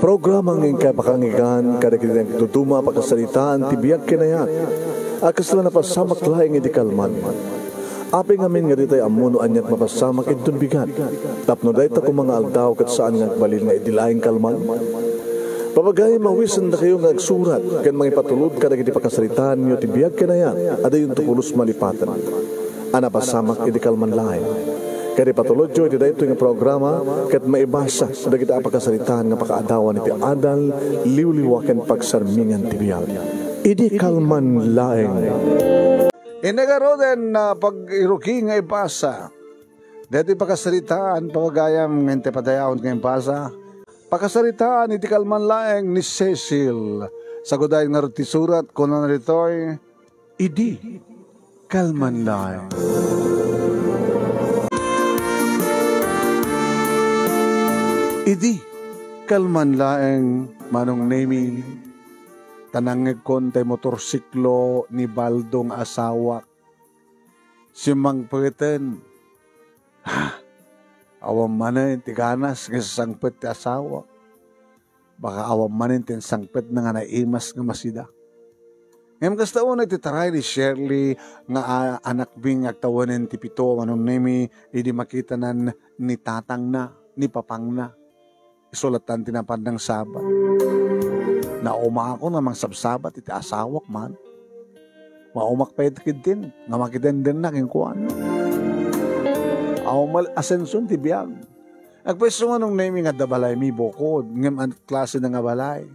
Programang ingkay pakangigan, kadagitang tutuma pakasalitaan, tibiyag kinayat, akas na napasamak laing idikalman. Aping amin nga ditay amuno anyat mapasamak itun bigat, tapno dayta ko mga aldaw kat saan nga balil nga idilaing kalman. Papagay mawisan na kayo nga agsurat, kan mga ipatulod kadagiti pakasalitaan nyo tibiyag kinayat, ada yung tukulos malipatan. Anapasamak idikalman laing. Kaya patulod jo, iti dahito yung programa, kat maibasa, da kita apakasalitaan nga pakaadawan iti adal, liwliwaken pagsarmingan tibiyal. Idi kalman laeng. Inagaroden na pag-iruki nga ibasa. Dito pakasalitaan, pagagayam ng padayaon nga ibasa. Pakasalitaan, iti kalman laeng ni Cecil. Sagudayin nga riti surat, kunan rito'y, idi kalman laeng. Idi, kalman laeng manong nemi, tanangig kon tay motorsiklo ni Baldong asawak. Simang pagiten, awam manin ti ganas nga sangpet ti asawak. Baka awam manin ti sangpet na nga naimas nga masida. Ngayon kasta una ti taray ni Shirley nga anak bing agtawanin ti pito manong nemi, idi makita nan ni tatang na, ni papang na. Isulatan tinapad ng sabat. Nauma ako namang sabsabat iti asawak man. Maumak pa itikid din. Nga makiden din na kingkuan. Aumal asensun ti biyag. Agpwesto nga nung naming nga dabalay mi bukod. Ngam ang klase na nga balay.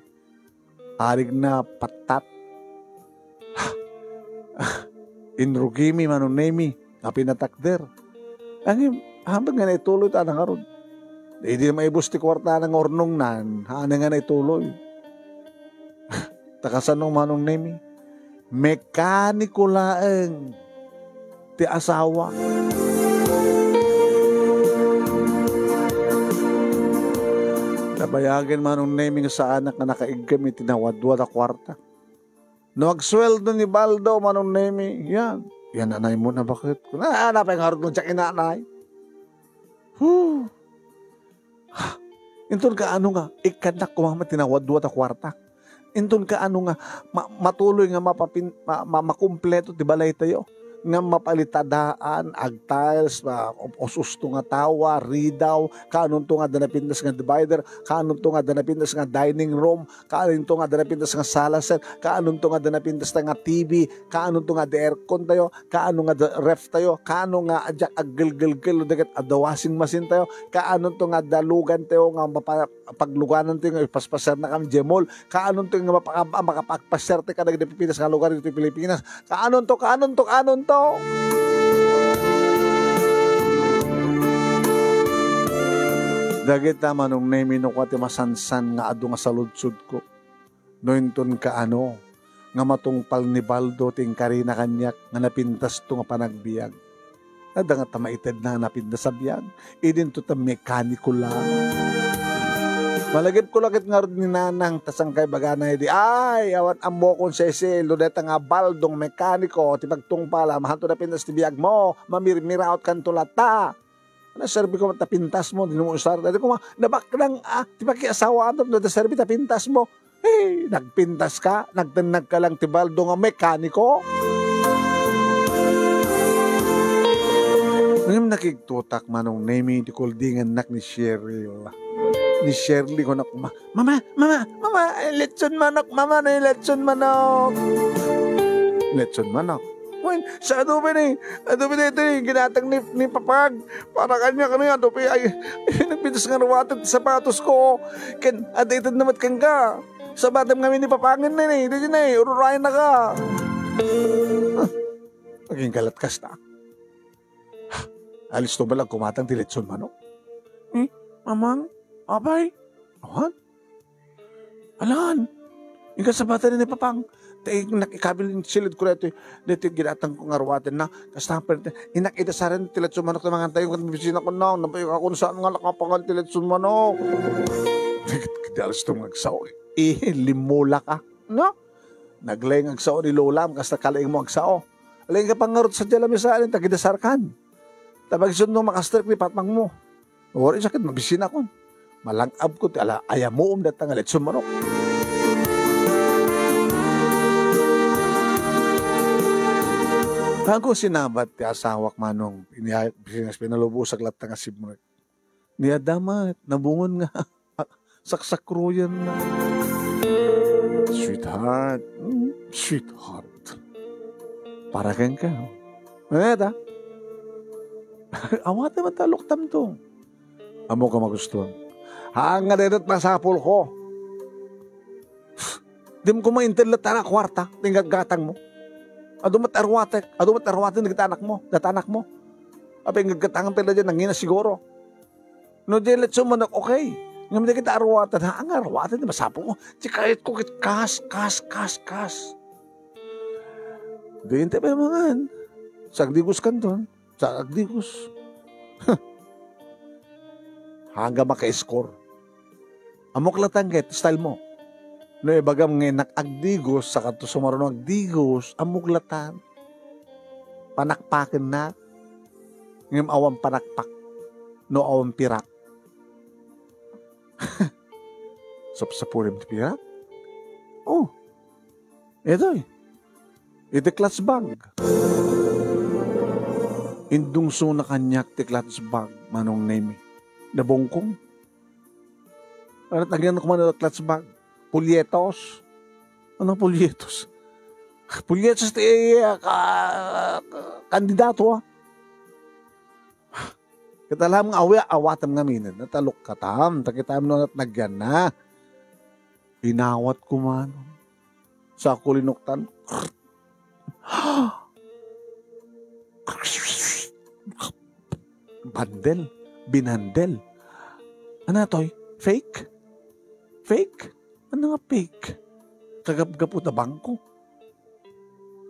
Arig na patat. Inrugimi manong nami. Nga pinatakder. Ang hambag nga naituloy ta na karon. Hindi na maibos ti kwarta ng ornong nan, haan nga na ituloy. Takasan nung manong nemi, mekaniko laeng ti asawa. Nabayagin manong nemi sa anak na nakaigam itinawadwad a kwarta. Nagsweldo ni Baldo manong nemi, yan nanay mo na bakit? Nahanap ang harot mo siya kinanay. Intun ka ano nga, ikanak kumamat tinawadwad a kwarta. Intun ka ano nga, matuloy nga makumpleto ti balay tayo. Nga mapalitadaan, agtiles, osusto nga tawa, ridaw, kanon to nga danapindas nga divider, kanon to nga danapindas nga dining room, kanon to nga danapindas nga sala set, kanon to nga danapindas nga TV, kanon to nga the aircon tayo, kanon nga ref tayo, kanon nga adyak aggelgelgel dagat adawasing machine tayo, kanon to nga dalugan tayo nga pagluganan tayo nga ipaspaser na kami jemol, kanon to nga makapagpaserte ka na Pilipinas nga lugar dito Pilipinas, kanon to. Dagit naman nung nemi no ko ati masansan nga adu nga saludsud ko. Nointon ka ano, nga matungpal ni Baldo ting karina kanyak nga napintas to nga panagbiag. Nada nga tamaited na napintas sa biag. Idin to ta mekaniko lang. Malagip ko lakit nga rin ni nanang tasang kay bagana di ay awan ambo kon Cecil deta nga Baldong mekaniko ti pagtung pala mahanto na pintas ti biag mo mamirmiraot kan tulata na serbi ko ta pintas mo dinu mo usar dati ko nabak nang ti pakiasawa ato na serbi ta pintas mo hey nagpintas ka nagtenag ka lang ti Baldong nga mekaniko. Ngayon nakigtutak manong nemi di kuldingan nak ni Cheryl. Ni Shirley ko na mama, lechon manok, lechon manok. Lechon manok? Wen, sa adobe na ito ginatang ni Papag. Para kanya adobe ay nagpintas nga rawatan sapatos ko. Ken, adated namat kang ka. Sa batam kami ni Papangin na dito na ururayan na ka. Maging galat kas na. Alis to balang kumatang ti lechon manok? Mamang? Abay, awan? Alaan, yung kasabatan ni Papang, nakikabil yung silid ko rito, dito ginatang kong arwatin na, kastaper, inakita sa rin tilat sumanok na mga tayo, kung bisina ko na, napayok ako saan nga nakapangal tilat sumanok. Dalas itong agsaw, limula ka, no? Naglayang agsaw ni Lola, kasta kalaing mo agsaw. Alayang ka pangarot sa dyan lang sa alin, tagidasarkan. Tabag isun nung makastrip ni Patmang mo. Wari sakit, mabisina ko. Malangab ko, ayamoom datang litson manok. Bago sinabat ti asawak manong, pinalubusag latang asib mo. Niya damat, nabungon nga, saksakruyan na. Sweetheart, sweetheart. Para kang ka. Ano awat naman taloktam to. Amo ka magustuhan. Hanga dedot masapol ko. Di mo kumaintilat na kwarta, tingag gatang mo. Adumat arwatek, nagtanak mo. Apay ngagatangan pala dyan, nangina siguro. No, di let's sumanak, okay. Ngayon na kita arwatan, ang arwatan, masapol ko. Chikait ko, kas. Doon tayo pa mga sagdigos kan doon. Sagdigos. Hanggang maka-score. Amok latangget, style mo. No, ibagam ngayon nag-agdigos, sa kato sumarunong agdigos, amuglatan. Panakpakin na. Ngayon awang panakpak. No, awang pirak. Sa pulim ti pirak? Oh. Ito eh. Ito clutch bag. Indung so na kanyak ti clutch bag, manong name. Nabongkong. Ano tagyan ko man clutch bag? Pulyetos. Anong pulyetos? Pulyetos ti kandidato Katalam nga awatam nga minin. Natalok katam. Takitam no at nagyan na. Inawat ko man. Sa kulinuktan. Bandel. Binandel. Ano to'y? Fake? Ano nga fake? Kagap-gapo na bangko.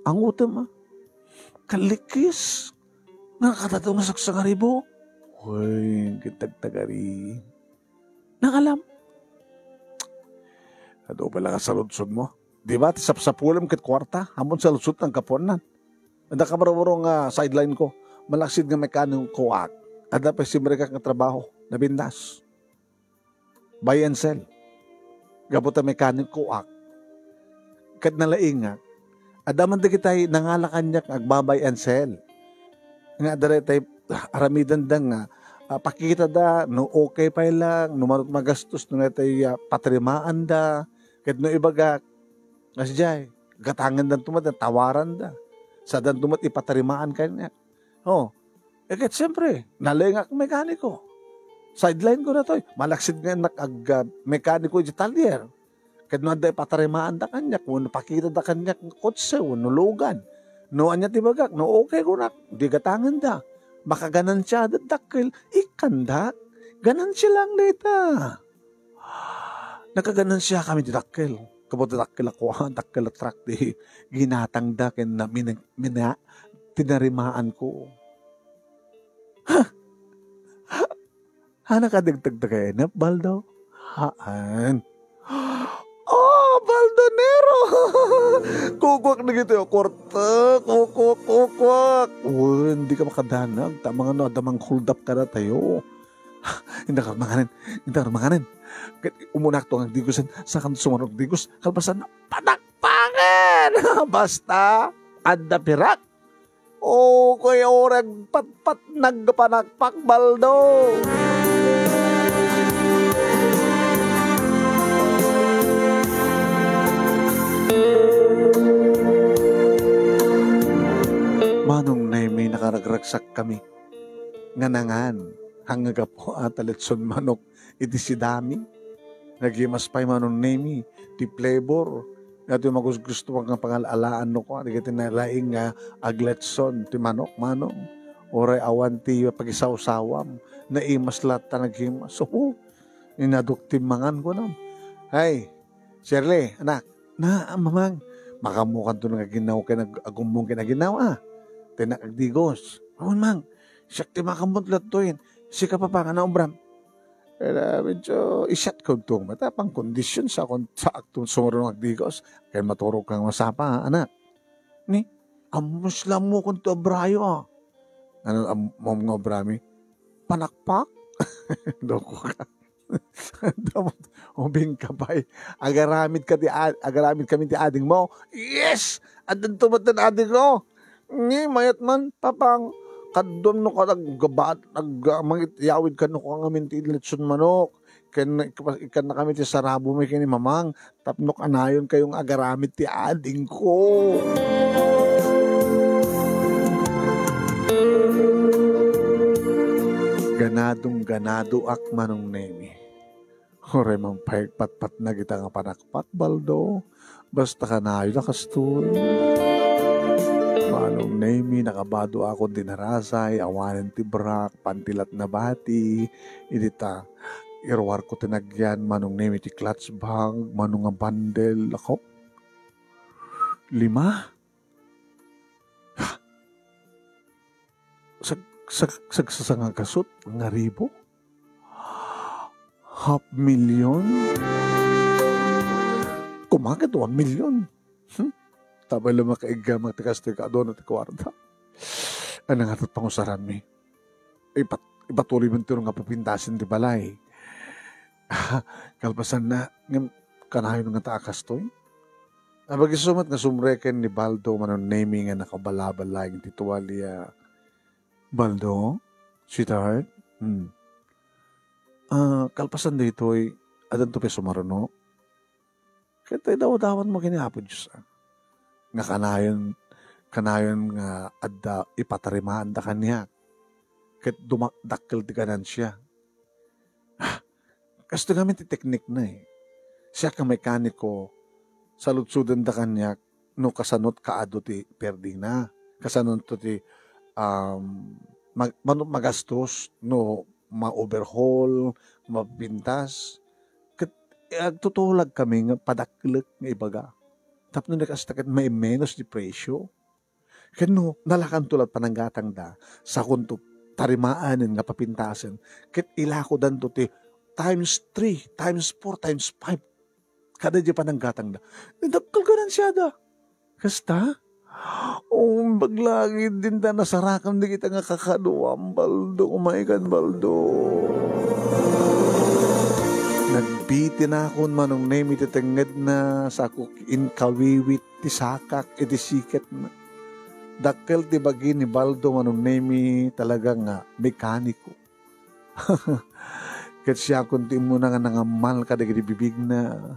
Ang utam kalikis. Nakakatatong na saksangaribo. Hoy, kitag-tagari. Nakalam. Ano pala ka sa lutsod mo? Di ba? Sapsapulam kit kwarta. Hamon sa lutsod ng kaponan. Ada ka marunong sideline ko. Malaksid nga mekanong kuwak. Ada pa simre ka ng trabaho. Nabindas. Buy and sell. Gabuta mekanik kuwak. Kad nalaing nga. Adaman di kita'y nangalakan niya agbabay and sell. Nga dara tayo aramidan da nga. Pakikita da, no okay pa lang, no magastos, no tayo patrimaan da. Kad no ibaga, kasi jay, gatangan dan tumat, tawaran da. Sa dan tumat ipatrimaan kanya. Oh, kat siyempre, nalaing ako mekaniko. Sideline ko na to. Malaksid nga mekaniko di talyer. Kad no aday patarimaan da kanya, kung napakita da kanya kotse, no lugan. No anya tibagak, no okay ko na, di gatangan da. Makaganan siya, dadakil, ikandak. Ganan siya lang dita. Nakaganan siya kami didakil. Kapag didakil ako, dakil atrak di ginatang dakin na tinarimaan ko. Nakadagdag kayo na, Baldo? Haan. Oh, Baldonero! Kukwak na gito yung korta. Kukwak. Hindi ka makadanag. Tamang adamang hold up ka na tayo. Hindi ka makanin. Umunak to ang digusan sa kanto sumarog digos. Kalbasan na panakpangan. Basta, anda pirak. Oh, kaya orang pat nagpanakpak, Baldo. Manong na may nakaragragsak kami. Nganangan, hangaga po atalitson manok, iti si dami. Nagimas pa'y manong nemi, ti flavor. Ito yung magugusto ang pangalalaan no ko. Hindi ka tinalaing agletson, ti manok. Oray awan ti pag-isaw-sawam. Naimas lahat na naghimas. So, inaduktimangan ko na. Hey, Shirley, anak, mamang, makamukan to nga ginaw ka nag-agumong kinaginaw tinakagdigos. Awan mang, siyak ti makamutlat to yun. Sika pa nga na umbram. Kaya medyo isyat ko itong matapang kondisyon sa aktong sumarunong agdigos. Kaya maturog kang masapa, anak. Ni, amos lang mo kung to abrayo. Ano mo mga abrami? Panakpak? Doko ka. Damot, ubing kabay. Agaramid kami ti ading mo. Yes! Adan tumat ng ading ko. Ni mayat man, papang, kadom no ka naggabat, mangit yawid ka no ka ngamin ti ilitsun manok. Ikan na kami ti sarabo may kini mamang. Tapnok anayon kayong agaramid ti ading ko. Ganadong ganado ak manong nemi. Ore mang patpat na kita nga panakpat baldo. Basta ka na yun nakastoy. Manong nemi nakabado ako dinarasay. Awanan ti brak. Pantilat na bati. Idita. Irwar ko tinagyan. Manong nemi ti clutch bag. Manong nga bundle. Ako. 5? Sagsasanga kasot, nga ribo? 500,000? Kumakit 1,000,000. Tabay lang makaiga magtikastoy ka doon at kwarta. Ano nga tat pangusaran mi? Ipatuloy mo tiro nga papintasin di balay. Kalpasan na, kanayon nga taakastoy. Abagisumat nga sumreken ni Baldo manon naming nga nakabalabalay ng tituwalya. Baldo? Sweetheart? Kalpasan dito ay adan to peso maruno. Kaya tayo dawan mo kinihapon Diyos. Nga kanayon nga adda ipatarimaan da kanya. Kaya dumakdakkel di kanan siya. Kasto namin ti teknik na eh. Siya ka mekaniko sa lutsudan da kanya no kasanot kaado ti perding na. Kasanot to ti magastos no ma-overhaul, mapintas. Tutulag kami nga padaklek nga ibaga. Tapos no nakastakat may menos di presyo. Kano nalakan tulad pananggatang da sa kunto tarimaanin nga papintasan. Ket ilako dan to ti times 3, times 4, times 5. Kada di pananggatang da. Nagdakal ka siya da. Kasta? Baglagi din ta nasarakan di kita nga kakaduam baldo, umaikan baldo. Nagbiti na akon manong name iti tenged na sa ako inkawiwit ti sakak iti siket na. Dakkel ti bagi ni Baldo manong name talagang mekaniko. Ket siya kunti mo na nga nangamal ka dagiti bibig na.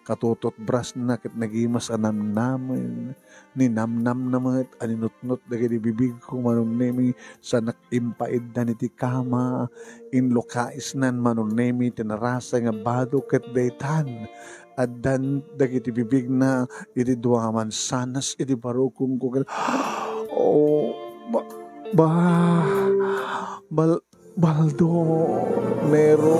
Katutot bras na ket nagimas anam namin ni namnam naman aninutnot dagiti bibig ko manong nemi sa nakimpaid na niti kama in lokais nan manong nemi tinarasa nga bado ket daytan addan dagiti bibig na iti duwa mansanas iti barukong ko Baldo Nero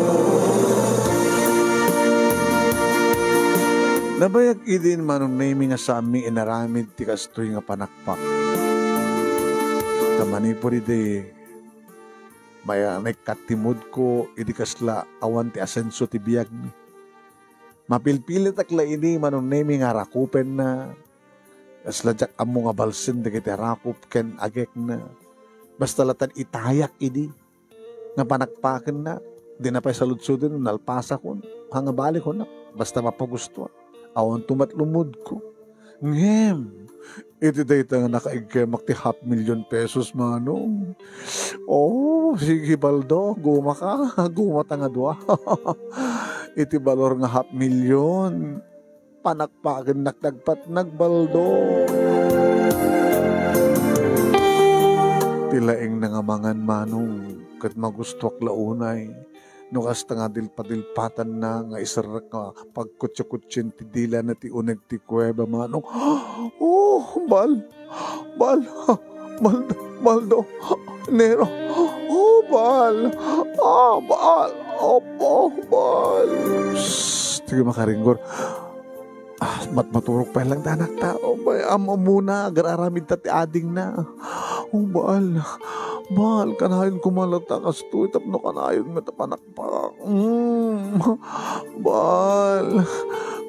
nabayag idin manong nami nga sa aming inaramid ti kastoy nga panakpak. Tamani po ide maya nagkatimod ko idi kasla awan ti asenso ti biyag ni. Mapilpilit akla ini manong nami nga rakupen na kasla jak amo nga balsin dagiti rakup ken agek na. Basta latan itayak idi nga panakpaken na di na pa'y saludsudin nalpasa ko hanga balik ko na basta mapagustuhan. Awan tumatlumod ko. Ngem, iti dayta nga nakaigkemak ti 500,000 pesos manong. Oh, sige Baldo, guma ka, gumata nga dua. Iti balor nga 500,000, panakpagan nakdagpat nagbaldo. Tilaing nangamangan manong, kat magustwak launay. No kasta nga dilpadilpatan na nga isarak nga pagkutsukutsin ti dila na ti uneg ti kuweba manong. Oh, Baldo, Nero. Oh, Bal. Opo, Bal. Sige makaringgor. Maturok pa lang danak tao. Amo muna, agararamid ta ti ading na. Oh, Bal, kanayon kumalata kastoy, tapno kanayon matapanakpak. Bal,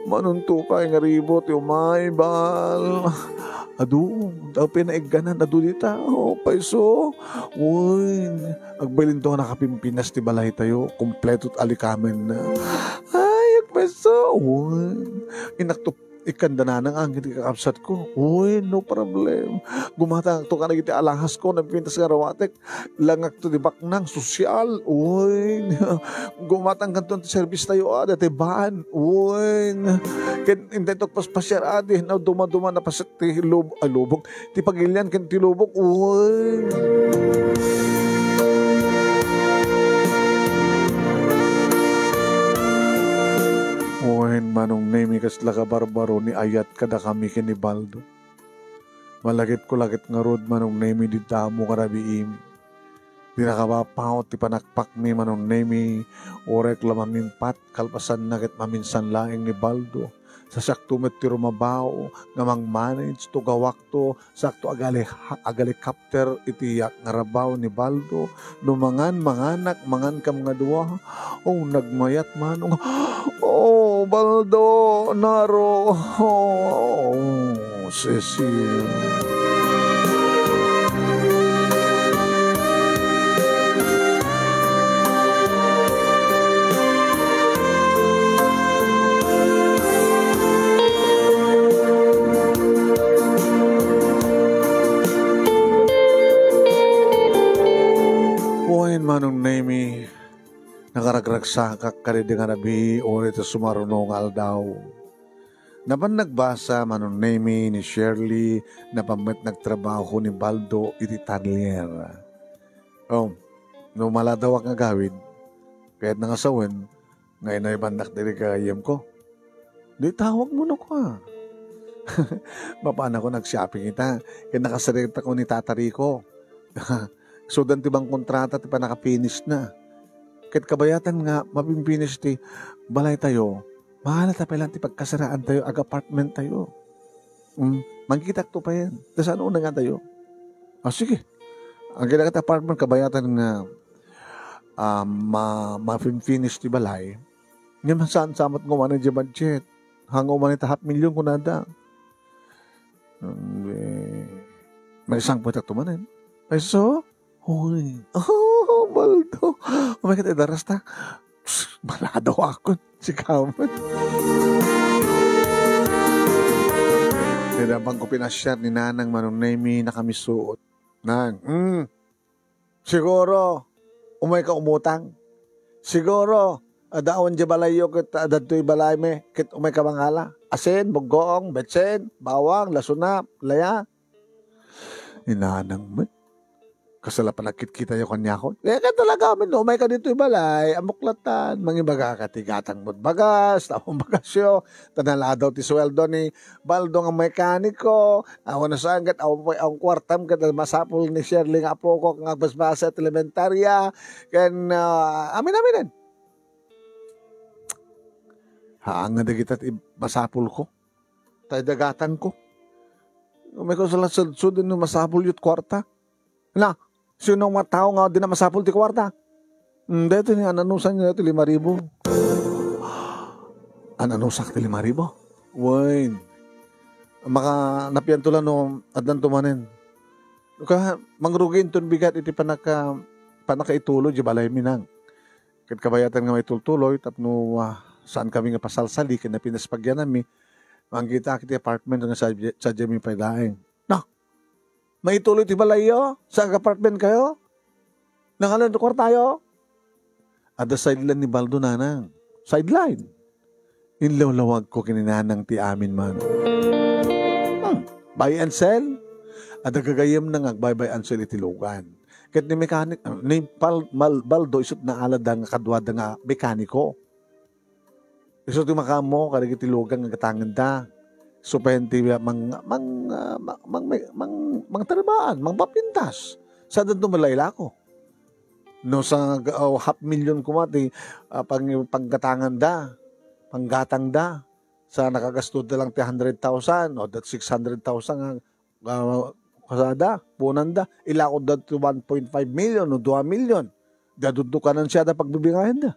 manunto ka nga ribo, ti umay, Bal. Adu, pinaigganan, adu dita. Paiso. Uy, agbalin to nakapimpinas ti balay tayo. Kompleto at alikamen na. Ay, paiso. Uy, inakto ikanda na ng angin kakapsat ko. Uy, no problem. Gumatang to ka na giti alahas ko na pintas nga rawatek. Langak to di baknang sosyal. Uy, gumatang kanto service tayo dati baan. Uy, hindi to paspasyar adi na dumaduma na pasit ti lubog. Ti pagilian ken ti lubog. Uy. Uwahin manong nemi kasla ka barbaro ni ayat kada kami kinibaldo. Malagit ko lagit nga rod manong nemi di damo karabiim. Di nakabapaw ti panakpak mi manong nemi orek lamamimpat kalpasan nakit maminsan laing ni baldo. Sa sakto met ti rumabaw nga mang-manage to gawak to sakto agali kapter itiyak nga rabaw ni baldo lumangan manganak mangan kam nga duwa nagmayat man baldo naro Cecil. Manong nemi nakaragragsakak kari di nga nabi o ito sumarunong aldaw. Napan nagbasa manong nemi ni Shirley na pamit nagtrabaho ni Baldo iti Tanlier. No maladawak nga gawid kahit nangasawin nga inaybandak diri kayam ko. Di tawag mo na ko Mapaan ako nag-shopping ita kaya nakasarita ko ni Tatari ko. So, dan tibang kontrata, ti pa nakapinish na. Kahit kabayatan nga, mapimpinis ti balay tayo, mahala ta lang ti pagkasaraan tayo, ag-apartment tayo. Mangkitak to pa yan. Da saan una nga tayo? Sige. Ang kailangan apartment, kabayatan nga, mapimpinis ti balay, nga masaan samat nga man ang budget. Hanggang man ita 500,000 ko nada. May isang putak tumanin. Ay so, Uy, Baldo. Umakit daras ta. Balado ako. Si Kaman. Tinabang ko pinasyar ni Nanang manong nemi na kami suot. Nang, siguro, umay ka umutang. Siguro, adaon di balayo kit adato'y balay me. Kit umay ka mangala. Asin, bugong, betsen, bawang, lasunap, laya. Inanang mo. Kasala pa nakit-kita yung kanya ko. Ka talaga, umay ka dito yung balay, amuklatan, mangibaga ka, tigatang mo't bagas, tapong bagasyo, tanala daw ti sweldo ni Baldo nga mekaniko, ako na sanggat, ako ang kwartam, kada masapul ni Shirley nga po ko, nga basbasa at elementarya, kan, amin. Haangan na kita masapul ko, tayo dagatan ko. May ko sa sudin no masapul yut kwarta. Na, sino mga tao nga din na masapul ti kwarta? Dito ni ananusan niya ito 5,000. Ananusak ti 5,000? Wine. Maka napianto lang no adlan tumanin. Ka mangrugin ton bigat iti panakaituloy di balay minang. Ket kabayatan nga may tultuloy tapno saan kami nga pasalsali ken pinaspagyan nami. Mangkita kiti apartment nga sa Jimmy Paidaeng. May tuloy ti balayo? Sa apartment kayo? Nangalan to kwartayo? Ada sideline ni Baldo Nanang. Sideline. Inlawlawag ko kininanang ti amin man. Buy and sell? Ada gagayam na nga buy and sell itilugan. Kahit ni mekanik, ni Baldo isot na alada nga kadwada nga mekaniko. Isot ti makamo kada itilugan nga katangan da. So, pahenti mang papintas. Sa doon tumalayla ko. No, sa 500,000 kumati, panggatangan da, panggatang da, sa nakagasto na lang 100,000, o that 600,000 kasada, punan da, ilakod da to 1.5 million o 2 million. Dadudukanan siya da pagbibingahin da.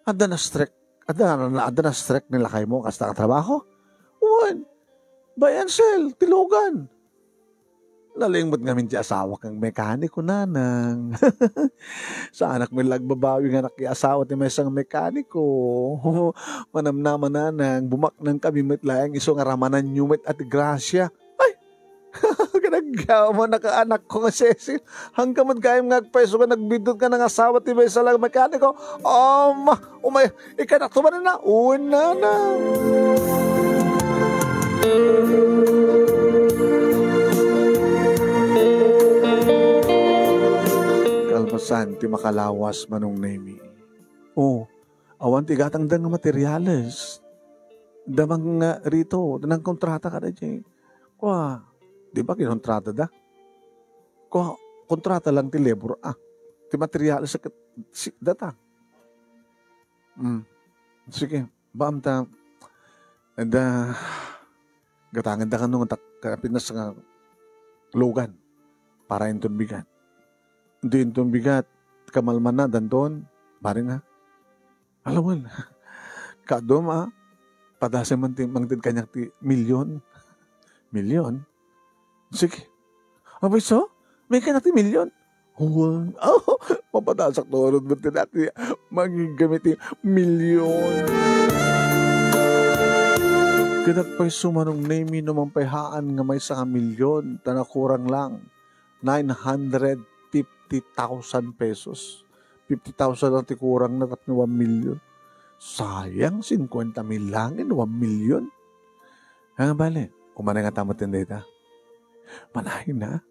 Ada na strike nila kayo mo kasta ang trabaho. buy and sell, tilugan. Nalingmot ngamin ti asawa kang mekaniko nanang. Sa anak may lagbabawi nga nakiasawa ti may isang mekaniko. Manamnaman nanang, bumaknang kami mitlayang iso nga ramanan nyo mit at grasya. Ay! Kanagyaman nakaanak ko nga Cecil. Hanggang magkayam nga agpaiso ka nagbidot ka ng asawa ti may isang mekaniko. Umay, ikanaktuman na. Uwi nanang. Kalpasan ti makalawas manong nemi. Awan ti gatang dang materyales. Damang rito, danang kontrata ka na dyan. Di ba kinontrata da? Kontrata lang ti labor. Ti materyales sa data. Sige, baam ta. And gatangan da ka nung kapinas nga lugan para inton bigat. Hindi inton bigat, kamalman na, danton, maring ha. Alam mo, kadom padasa man mangtid kanyang ti milyon. Milyon? Sige. Abay so? May kanya ti milyon? Mapadasak torod mo ti dati magigamit ti milyon. Kinagpay sumanong name naman payhaan nga may sa milyon, tanakurang lang. 950,000 pesos. 50,000 ang tikurang na 1 milyon. Sayang, 50,000 langin, 1 milyon. Bale, kumanay nga tamatin data. Manahin na.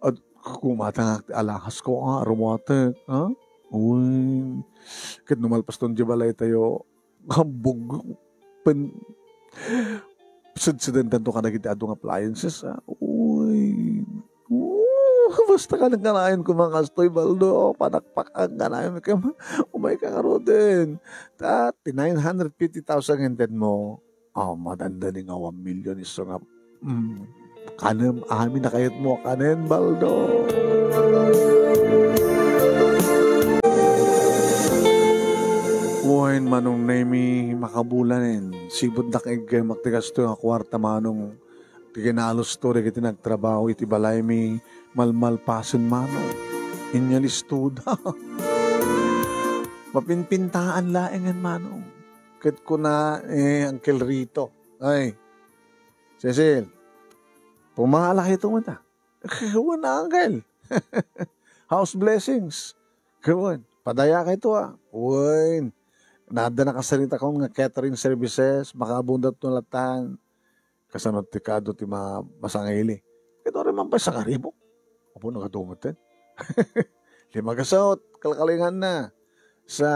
At kumata nga alahas ko, rumate. Uy, kat numalpas ton di balay tayo, hambog, sidsidan tanto ka nagiti adong appliances. Uy, basta ka nang kanayon ko mga kastoy, Baldo. Panakpak ang kanayon. Umay ka nga din. Dati, 950,000 hinted mo. Madanda ni nga 1 million. Iso nga, kanem, amin na kayot mo. Kanen, Baldo. Uwain manong nemi makabulanin. Sibod na kay magtigas to yung kwarta manong tiginalos to rin iti nagtrabaho iti balay mi malmalpasin manong. Inyalistuda. Mapinpintaan laengan manong. Kit ko na Uncle Rito. Ay, Cecil, pumalaki ito mo ta. Kawan na, Uncle. House blessings. Kawan, padaya ka ito Uwain. Nada nakasalita ko nga catering services, makabundat ng latan. Kasanot ti kado ti masangili. Ito rin man pa sa karibo. Apo nakatumutin. 5 gasot, kalkalingan na. Sa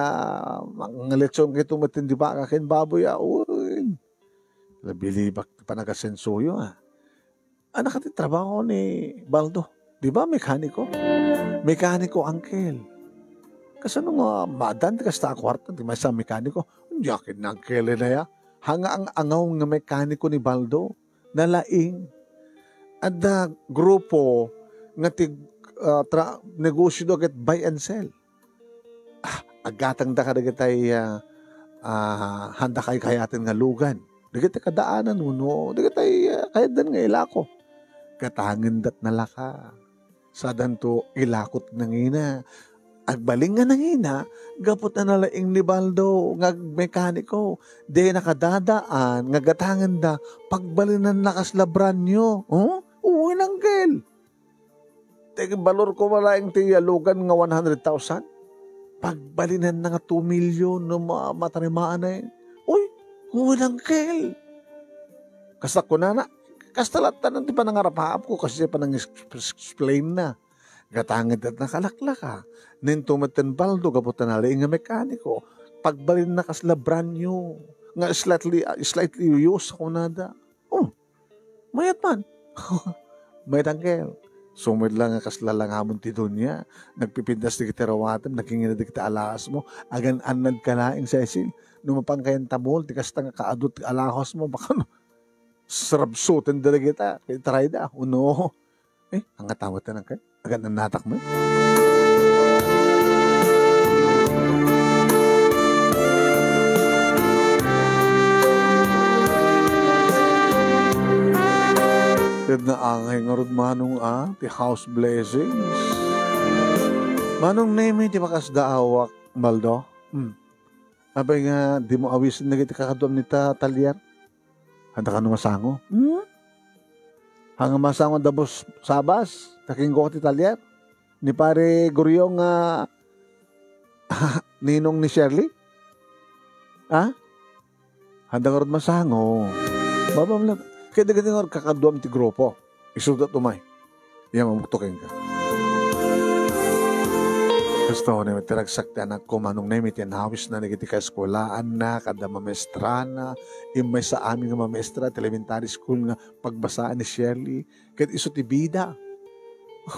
mga lechon kay tumatin di ba kakin baboy uy. Labilibak panagasensuyo Anak ati trabaho ni Baldo. Di ba mekaniko? Mekaniko, Uncle. Kasano nga madan ti kasta kwarta ti may sa mekaniko. Yakin na Uncle na ya. Hanga ang angaw nga mekaniko ni Baldo. Nalaing. Ada grupo nga ti negosyo do ket buy and sell. Agatang da ka dagatay handa kay kayatin nga lugan. Dagatay kadaanan uno. Dagatay kayadan nga ilako. Katangin dat nalaka. Sadan to ilakot nangina. Agbaling nga nangina, gapot na nalaing ni Baldo, nga mekaniko, de nakadadaan, nga gatangan da, pagbalinan lakas labran nyo. Uwi ng gel. Teka, balor ko malaing tiyalugan nga 100,000. Pagbalinan na nga 2 million no matarimaan na Uy, uwi ng gel. Kasta ko na kastalatan ng ti panangarapaap ko kasi panang-explain na. Gatangid at nakalaklaka. Nintumatan Baldo, kaputan na nga mekaniko. Pagbalin na kaslabran nyo. Nga slightly use ako nada. Mayat man. Mayat Uncle. Sumid lang nga kaslalangamon ti dunya. Nagpipindas di kita rawatan, nagkingin di kita alas mo. Agan anad ka laing, Cecil. Numapang kayang tamol, di kasta nga kaadot alahos mo. Baka sarabsutin dala kita. Kaya try da. Uno. Ang atawat na kayo. Agad na natak mo. na angay nga rod manong ti house blessings. Manong name ti makas daawak, Baldo. Abay nga, di mo awisin na kita kakadwam ni talyar. Handa ka nung masango. Hanga masango dabos sabas, takinggo ka ti talyar. Ni pare Guryong ninong ni Shirley. Handa ka rin masango. Babam lang. Kaya dagat nga kakadwam ti grupo. Isudat umay. Yan mamuktukin ka. Gusto ko na tiragsak ti anak ko manong na iti nawis na nagiti ka eskolaan na kada mamestra na imay sa amin nga mamestra elementary school nga pagbasaan ni Shirley kahit iso ti bida.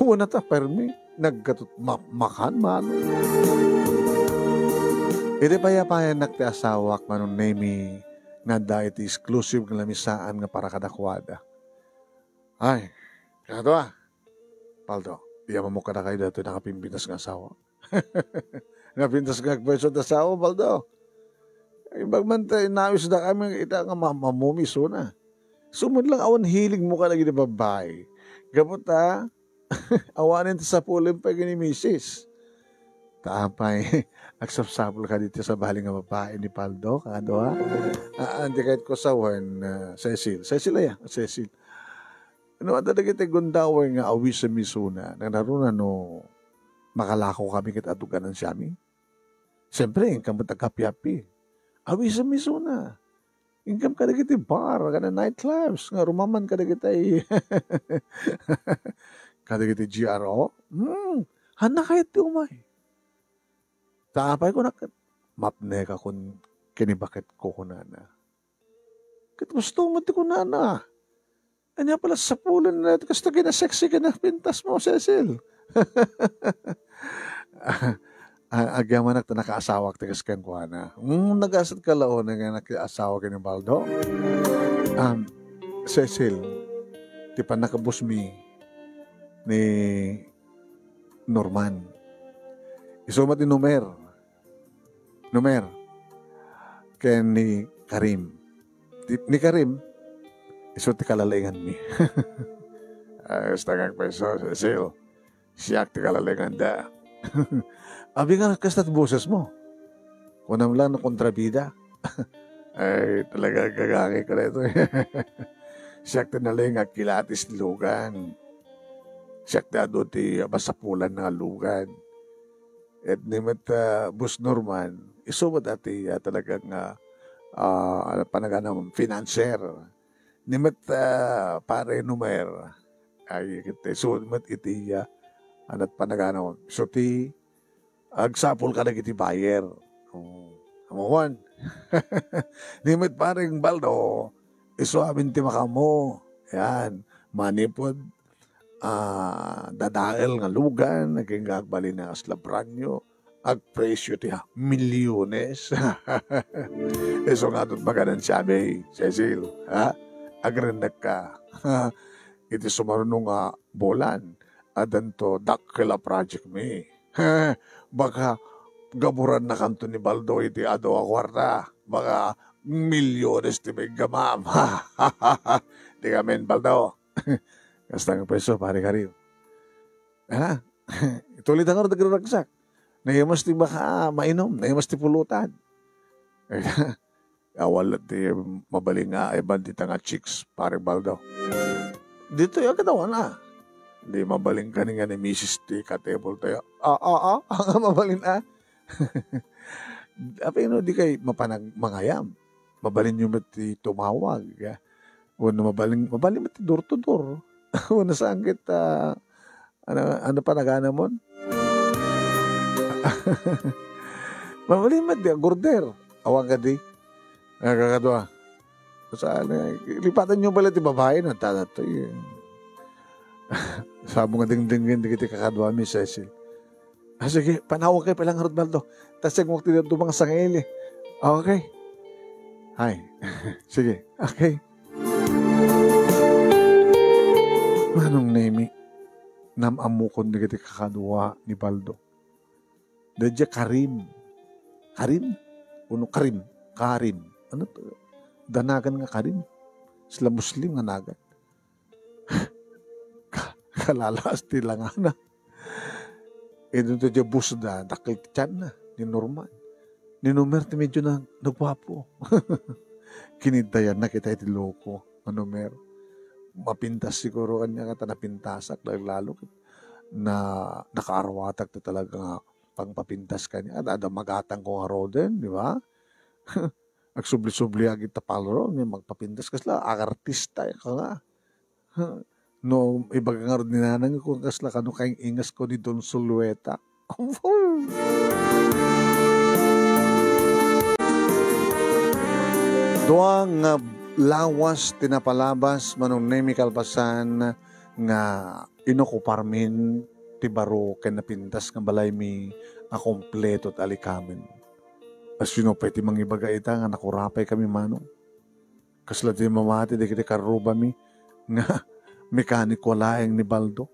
Una ta permi nagkatut makan manong. Iti payapayan nak ti asawak manong nemi nga da iti exclusive nga lamisaan nga para kadakwada. Ay, kaya Paldo, iya mo ka na kayo dito nakapimpinas nga asawa. Napintas nga pweso na asawa, Paldo. Ibag man tayo, nawis na kami, ita nga mamumiso na. Sumod lang awan hilig mo ka lagi na babae. Gamot awanin sa pulim pa ni Mrs. Taapay, aksapsapol ka dito sa baling nga babae ni Paldo, kado Andi kahit ko sa Cecil. Cecil ay Cecil. Ano, at nagiging gundawar nga awis sa misuna, na naroon makalako kami kit atugan ng siyami. Siyempre, ingkam mo tagapi-api. Awis sa misuna. Ingkam ka nagiging bar, ka na nightclubs, nga rumaman ka nagiging ka nagiging GRO. Hana kahit di umay. Taapay ko na, mapne ka kung kinibakit ko kunana. Kit gusto mo ti kunana. Anya pala sa pulan na ito, kasi sexy ka na pintas mo, Cecil. Agyaman na nakaasawa ka tigas kan ko na. Nag-asad ka laon na nakaasawa ka ni Baldo. Cecil, di pa nakabus mi ni Norman. Isumat ni Numer. Kaya ni Karim. Ni Karim, iso ti kalalingan mi. Ayos na kang peso, Cecil. Siyak ti kalalingan da. Abi nga kastat boses mo. Kunam lang na kontrabida. Ay, talaga gagaki ko na ito. Siyak ti nalinga kilatis lugan. Siyak ti ado ti masapulan na lugan. At nimet Bus Norman, isumat ati talagang panaganam financer. Nimet pare Numer, ay kita sumat iti anat panaganam. So ti agsapol ka na iti buyer. Amuan. Nimet paring Baldo, iso amin ti makamo. Yan, manipod. Dadael nga lugan, naging gagbali na aslabranyo, agpresyo ti milyones. Eso nga doon maganan sabi, Cecil, agrendak ka. Iti sumarunong bolan, adanto dakila project me. Baka gaburan na kanto ni Baldo iti ado a kwarta, baka milyones ti may gamam. Di kamen, Baldo. Kastang peso, pare Karim. Itulit ang nagraragsak. Nahimas ti baka mainom, nahimas ti pulutan. Awal ti mabaling nga, bandita nga chicks, pare Baldo. Dito yung katawa na. Hindi mabaling ka nga ni Mrs. T. Katebol tayo. Mabaling Apay no, di kay mangayam. Mabalin yung mati tumawag. O na mabaling mati door to door. Una saan kita, ano pa nagana mo? Mamalimad di, gorder. Awang ka di. Kakadwa. Saan, lipatan nyo pala ti babae na tatatoy. Sabo nga ding-dingin di kita kakadwa mi, Cecil. Sige, panawag kayo palang Rodbaldo. Tapos yung wakti dito mga sangili. Okay. Hi. Sige, okay. Manong nemi, namamukon na kita kakadwa ni Baldo. Dadya Karim. Karim? Uno Karim. Karim. Ano to? Danagan nga Karim. Sila Muslim nga nagan. Kalalas ti lang na. Doon to dyan busda, dakil ti tiyan na, ni Norman. Ni Numer ti medyo na nagwapo. Kinidayan na kita iti loko, Numer. Mapintas siguro kanya kata napintasak, lalo na nakaarwatak na talaga nga pangpapintas kanya. At ada magatang ko nga roden, di ba? Agsubli-subli agit tapalro, magpapintas kasla, artista ka nga. No, ibaga nga rin ninanang ko kasla kano kayong ingas ko ni Don Sulueta. Doang lawas tinapalabas manong nemi kalpasan nga inokuparmin ti baro ken napintas nga balay mi a kompleto at alikamen. As sinopay ti mangibaga ita nga nakurapay kami manong. Kasla ti mamati di kiti karuba mi nga mekaniko laeng ni Baldo.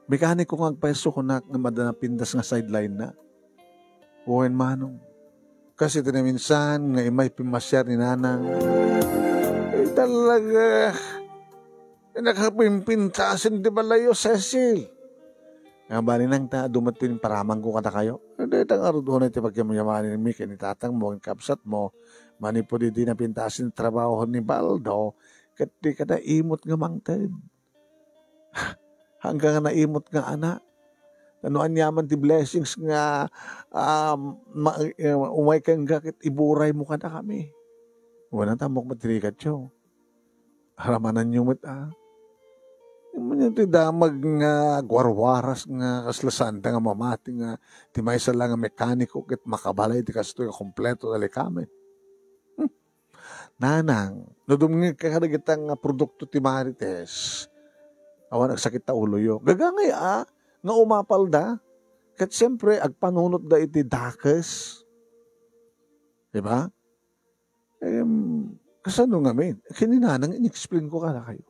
Mekaniko nga agpeso ko na nga madanapindas nga sideline na. Uwen manong. Kasi tinaminsan nga imay pimasyar ni nanang. Talaga. Nakapimpintasin di balayo, Cecil. Nga ba nang dumating paramang ko kada kayo? Hindi, itang arudo na iti pagkamayaman ni Mika ni tatang mo, ang kapsat mo, mani po di napintasin trabaho ni Baldo, kati kada imot nga mangted. Hanggang naimot nga anak. Anuan yaman ti blessings nga umay kang gakit iburay mo kada kami. Wala tamok matirikat siyo. Haramanan nyo mat Yung ti damag nga gwarwaras nga kaslasanda nga mamati nga ti may isa lang nga mekaniko kit makabalay ti kasto nga kompleto dali kami. Nanang, nudumngin kakadagitang produkto ti Marites. Awan nagsakit ta ulo yo. Gagangay nga umapal da. Kat siyempre, agpanunot da iti dakes. Diba? Kasano nga min? Kininanang in-explain ko kada kayo.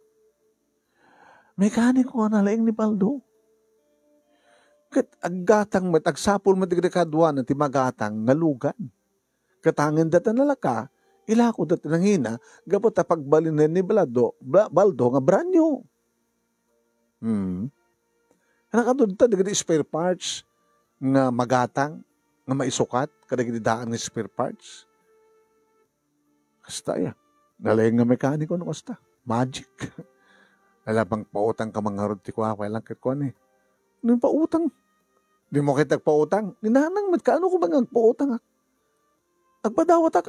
Mekaniko nga nalaing ni Baldo. Kat aggatang agsapol matigrekadwa na ti magatang ngalugan. Katangin data nalaka, ilako data nangina, gapot ta pagbalin ni Baldo nga branyo. Nakadod ta, digiti spare parts nga magatang, nga maisukat, kadagiti daan nga spare parts. Kasta ya. Nalaing nga mekaniko no kasta. Magic. Alabang pautang ka mga rod ti kwa, lang kitkuan eh. Nung pautang. Di mo kitag pautang. Ninanang kaano ko bang agpautang agpadawat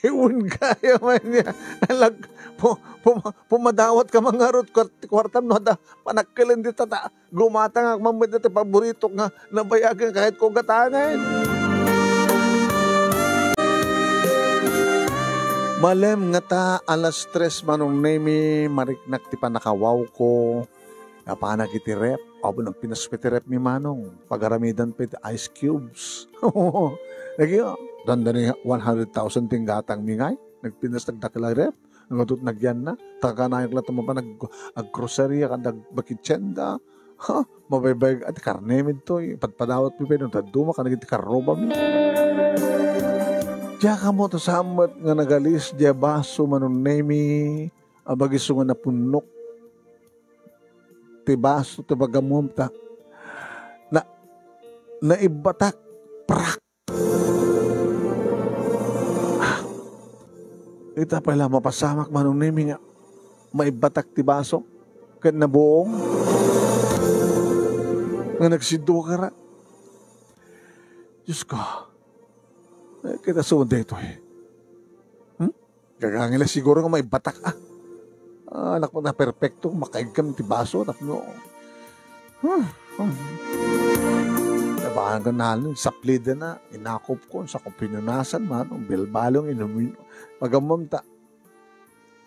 Iwan kaya man niya. Pumadawat ka mga rod, kwartam no, panakkilan di tata. Gumatang ang mamad na paborito nga nabayagan kahit ko gatangan. Malem nga ta, alas 3 manong nemi, mariknak ti panakawaw ko. Napanak iti rep. Abo nang pinaspiti rep mi manong. Pagaramidan pa iti ice cubes. Lagi dandani 100,000 tinggatang mingay. Nagpinas nagdakila rep. Nagtut nagyan na. Takanayak lang tamo pa nag-grocery, nagbakitsenda. Mabaybay at karne min to. Padpadawat mi pa nung taduma ka nagiti karoba mi. Diya ka mo to samot nga nagalis, diya baso manong nemi, abagiso nga napunok. Ti baso, ti bagamom ta. Naibatak, prak. Ita pala mapasamak manong nemi nga, maibatak ti baso, kat nabuong, nga nagsido ka ra. Diyos ko, kita sunod ito eh. Gagangila siguro nga may batak anak mo na perfecto, makaigam ti baso. No. Nabahan ka na, saplida na, inakop ko, sa kong pinunasan man, bilbalong, inumin, pagamam ta.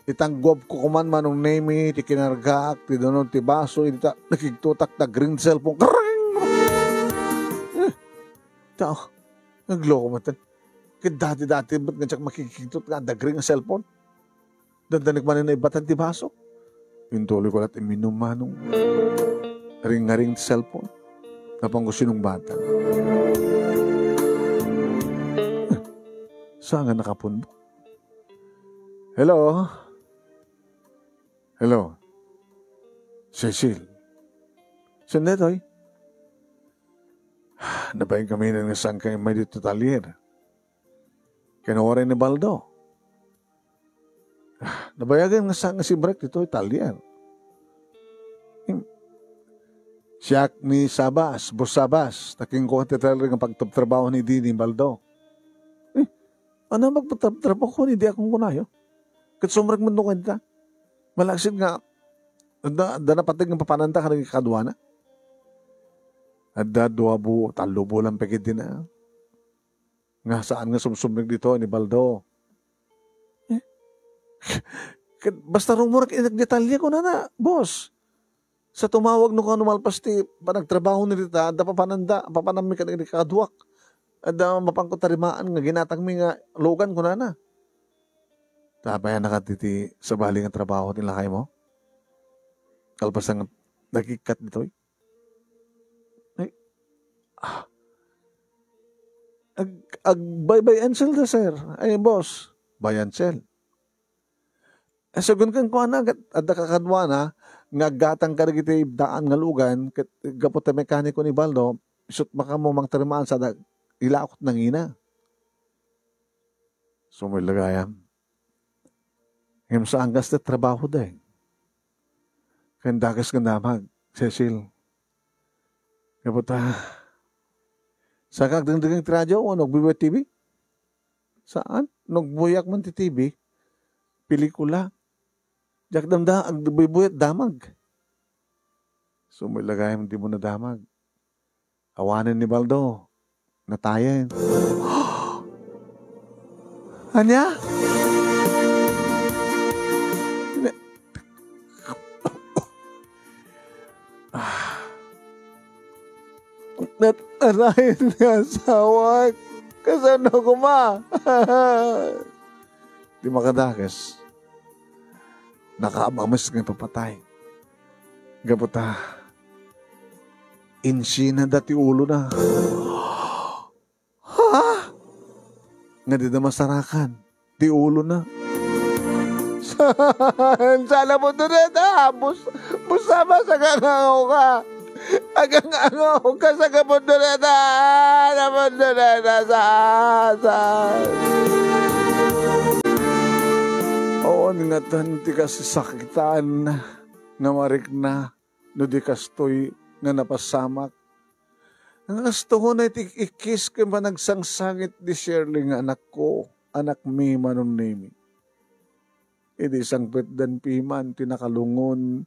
Itanggop ko kuman manong nemi, ti kinargaak, ti donon, ti baso, ita, nakigtutak na green cellphone, karang! Tao, nagloko mo tan. Dati-dati, ba't nga siya makikigtot nga, dagring ang cellphone? Dandanig man na ibatan ti baso. Pintuloy ko lahat iminom manong ring-ring cellphone. Napang gusto nung bata. Saan nga nakapundo? Hello? Hello? Cecil, Sundetoy, nabayin kami ng isang kay may dito talier. Kinawarin ni Baldo. Nabayagan nga sa si Brek dito talier. Siyak ni Sabas, Bus Sabas, taking ko at talaga ng pagtrabaho ni Dini Baldo. Ano magpagtrabaho ko, hindi akong kunayo. Kat sumrag mo nung ka. Malaksid nga, danapatig ng papananda ka ng kadwana. At dadwa bu, talubo lang pagid din na. Nga saan nga sumsumrag dito ni Baldo. Basta rumurag inagdetalya ko na, boss. Sa tumawag nung kanumalpas ti panagtrabaho ni Rita, da papanami ka ng kaduak. At mapangko tarimaan nga, ginatang mi nga, logan ko na. Tapaya nakatiti sa bali ng trabaho nila kayo mo? Kalpas ang nagikat nito. Bye Ansel da, sir. Ay, boss. Bye Ansel. Sagun kan ko na, at nakakadwa na, nga gatang ka iti daan nga lugan, gapot na mekaniko ni Baldo, isot maka mo mang tarimaan sa ilakot ng ina. So may lagayam. Ngayon sa anggas na trabaho dahil. Kaya dagas ka namag, Cecil. Gapot sa kagdang-dagang radyo o nagbubuhat TV? Saan? Nagbuyak man ti TV? Pelikula. Jak damda, ang buybuhat damag. So may lagayam, di mo na damag. Awanan ni Baldo. Natayan. Anya? Natarayan nga asawa. Kasano ko ma? Di makadakas. Nakaamamas ng papatay. Gabuta. Insi na dati ulo na. Ha? Nga di na masarakan. Di ulo na. Sana mo doon na. Busama sa kangaw ka. Agang angaw ka sa kamundo na. Namundo na sa oo, nga tanti ka sakitan nga marik na no di kastoy nga napasamak. Ang gusto ko na ikis ka ba nagsangsangit di Shirley nga anak ko, anak mi manong name. Idi sangpit dan piman tinakalungon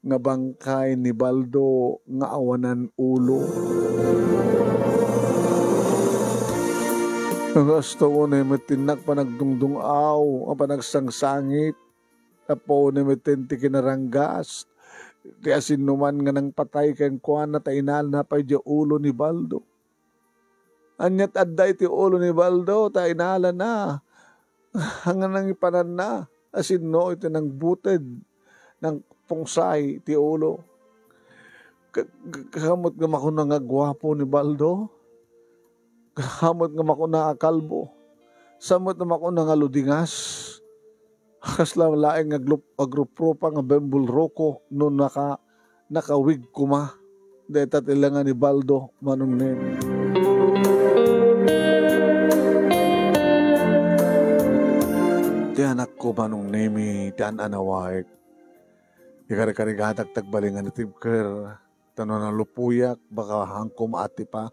nga bangkay ni Baldo nga awanan ulo. Ang gusto ko na matinak pa nagdungdungaw, ang panagsangsangit, tapo na matinti kinaranggas, di asin numan nga nang patay kang kuwan na tainal na pa di ulo ni Baldo. Anyat adday ti ulo ni Baldo, tainala na, hangan nang ipanan na, asin no ito nang buted, ng pungsay ti ulo. Kamot nga makuna nga gwapo ni Baldo, kahamot nga makuna kalbo. Samot nga makuna nga ludingas. Kaslam laing nga agrupro pa nga bembul roko no nakawig kuma. Deta tilangan ni Baldo manong nen. Ti anak ko manong nemi, ti anawag. Ikari-kari tagbalingan ni Tibker. Tanong na lupuyak, baka hangkom ati pa.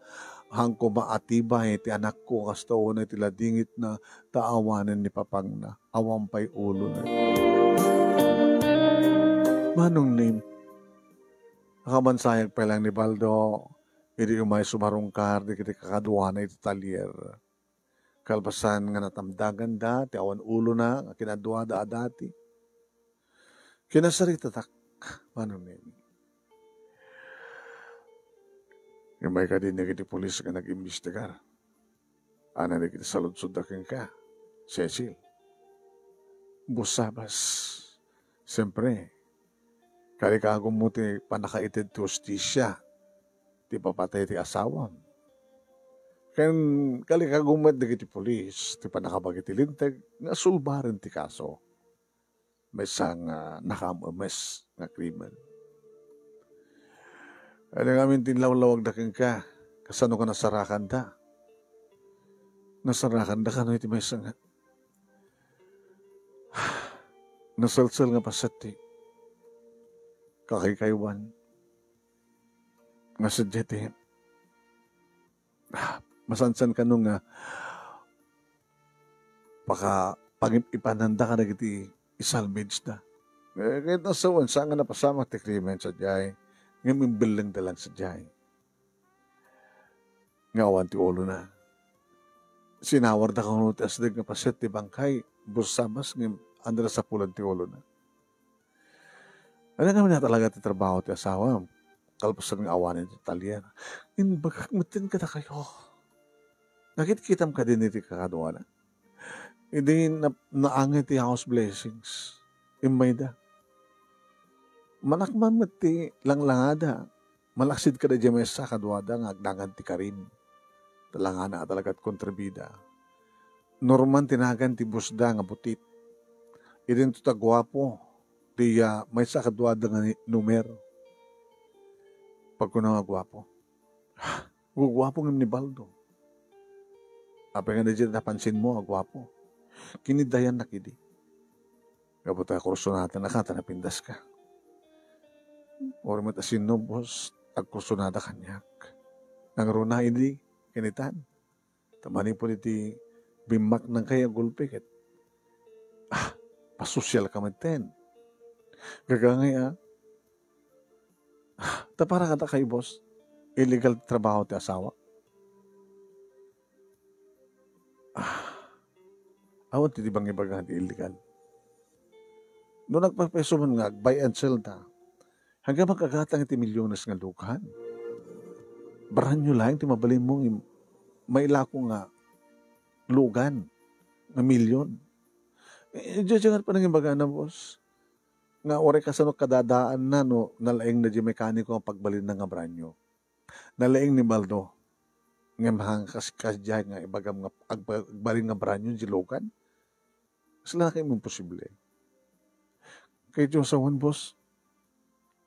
Hangko maatibay ti anak ko kasta na tila dingit na taawanan ni papang na awampay ulo na. Manong name? Nakamansayag pa lang ni Baldo, hindi umay sumarungkar, di kiti kakaduwa na iti talyer. Kalbasan nga natamdagan da, ti awan ulo na, kinaduwa da dati. Kinasarita tak, manong name? Yung may ka din na kiti polis nga nag-imbestigar. Ana na kiti saludsud da ka, Cecil. Busabas. Siyempre, karikagong mo ti panakaitid ti hostisya, ti papatay ti asawam. Ken kalikagong mo ti polis, ti panakabagi ti lintag, nga sulbaran ti kaso. May isang nakamames nga krimen. Ano nga amin tinlawlawag da ka, kasano ka nasarakan da. Nasarakan da ka no iti may nga. Nasalsal nga pasati. Kakikaywan. Nga sadyete. Masansan ka nung nga pag-ipananda ka na iti isalvage da. Kahit nasawan, saan nga napasama ti krimen sa diyay. Nga mimbilang dalang sa diyay. Nga awan ti ulo na. Sinawar da ka nung ti asdag nga paset ti bangkay. Busamas nga andra sa pulan ti ulo na. Ano naman na talaga ti trabaho ti asawa. Kalpasan nga awanin ti talyan. Bagakmutin ka na kayo. Nakit-kitam ka din iti kakadwa na. Hindi naangit ti house blessings. Imay da. Manakman ti langlangada. Malaksid ka na dyan may sa kadwada nga agdangan ti karim. Talangana talagat kontribida. Norman tinagan ti busda nga butit. Idin to ta gwapo. Di may sa kadwada nga numero. Pag ko na nga gwapo. Gwapo ng ni Baldo. Apay nga na dyan napansin mo, gwapo. Kinidayan na kidi. Kaputa kurso natin nakata napindas ka. Or matasin no, boss, agkurso nata kanyak. Nang runa hindi, kinitan. Tamani po niti bimak ng kaya gulpikit. Pasosyal ka maten. Gagangay tapara ka ta kay boss, illegal trabaho ti asawa. Awan ti bang ibagahan ti illegal. Noong nagpapeso man nga, buy and sell ta, hanggang magkagatang iti milyones nga lukan. Barahan nyo lang, ti mabalin mong may lako nga lugan, nga milyon. Diyan pa nang ibaga na, boss. Nga oray ka sa kadadaan na, no, nalaing na di mekaniko ang pagbalin ng nga branyo. Nalaing ni Baldo, nga mahang kaskasya nga ibagam nga agbalin nga branyo di lugan. Sila na kayo mong posible. Kay Diyos awan, boss,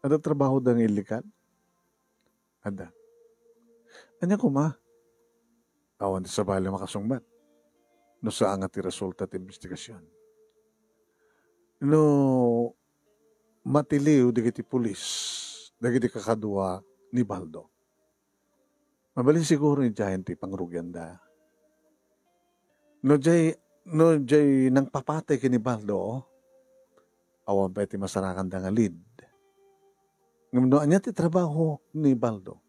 ada trabaho da ng ilikan? Ada. Anya ko ma? Awan sa bali makasungbat. No saan nga ti resulta ti investigasyon. No matiliw digiti pulis, digiti kakadwa ni Baldo. Mabalin siguro ni Giant ti pangrugyan da. No jay nang papatay kini Baldo, awan pa iti masarakan da nga lead. Ngumno anya ti trabaho ni Baldo.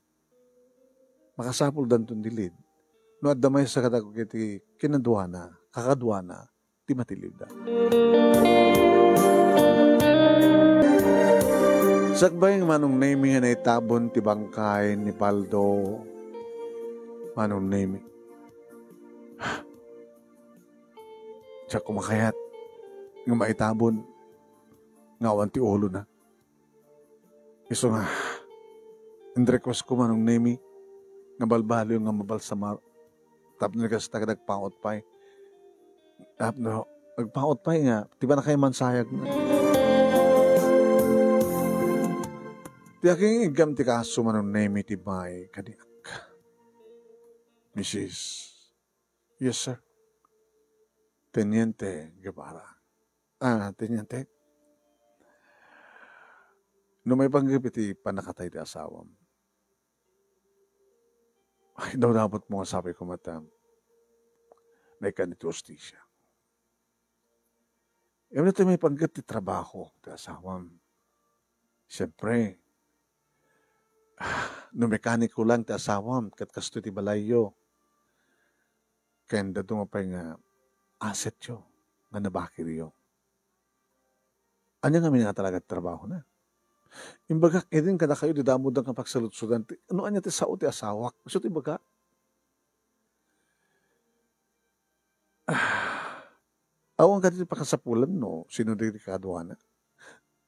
Makasapul danton di lead. No addamay sa katako iti kinadwana, kakadwana, ti matiliw da. Sakbay ng manong naming na itabon ti bangkay ni Baldo. Manong naming. Siya kumakayat. Nga maitabon. Nga awan ti ulo na. Iso nga. And request ko manong naming. Nga balbalo nga mabalsamar. Tapos nagkasta ka nagpangot pa'y. Tapos nagpangot pa'y nga. Diba na kayo mansayag na. Di aking igam ti kaso manong naming ti may kadiak. Mrs. Yes, sir. Teniente Guevara. Teniente. No may panggap iti panakatay ti asawam. Ay, daw dapat mo nga sabi ko matam. Na ikan iti ostisya. Yung ito may panggap ti trabaho ti asawam. Siyempre, no mekaniko lang ti asawam kat kasto ti balayo. Kaya dumapay nga asset yo, nga nabakir yo. Anya nga nga talaga trabaho na. Imbaga, edin kada kayo, didamod ang kapagsalutsudan. Ano anya ti sao ti asawak? So ti baga? Awang ka ti pakasapulan, no? Sino di kadwa na?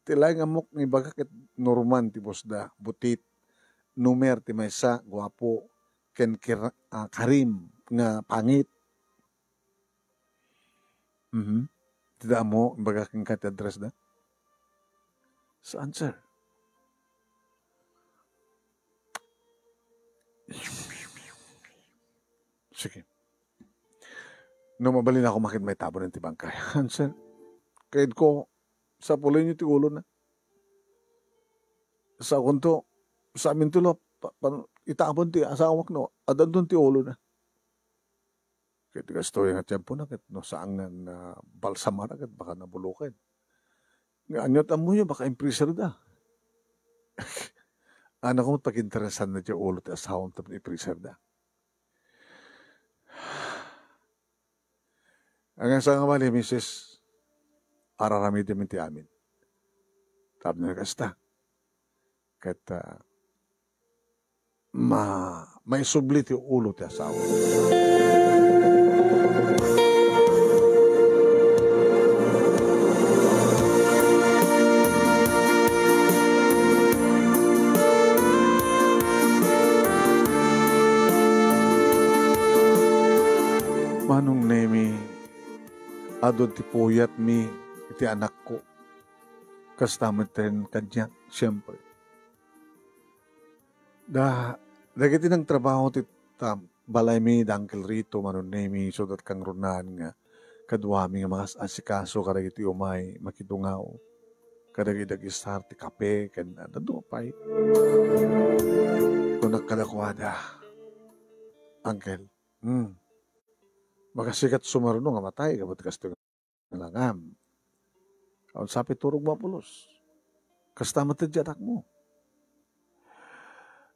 Tilay nga mok, imbaga ket Norman ti bosda, butit, numer ti maysa, guwapo, ken karim, nga pangit. Tidak mo, baga kang kat address na? Saan, sir? Sige. Nung mabalin ako makit may tabo ng tibangkay. Hansen, kahit ko, sa pulay niyo ti ulo na. Sa kunto, sa amin tulo, itabon ti asawak no, adan doon ti ulo na. Kahit gasto yung tiyempo na, kahit no, saan nga na balsamara, kahit baka nabulukan. Nga anyot amo nyo, baka impreser da. Ano ko pag-interesan na tiyo ulo ti asawang tapos impreser da. Hanggang sa nga mali, Mrs. Araramidin ti amin. Sabi na kasta. Kahit may subli ti ulo ti asawa. Manong nemi, adon ti puyat mi, iti anak ko. Kastamit rin kanya, siyempre. Dagiti ng trabaho ti balay mi, dangkel rito, manon nemi, so that kang runan nga, kadwami nga mga asikaso, kadagiti umay, makitungaw, kadagiti dagisar, ti kape, kanda, dadupay. Kung nagkadakwada, angkel, magasikat sumaruno nga matay, kabat kasto nga langam. Kaun sapi turog mapulos. Kastamat ti anak mo.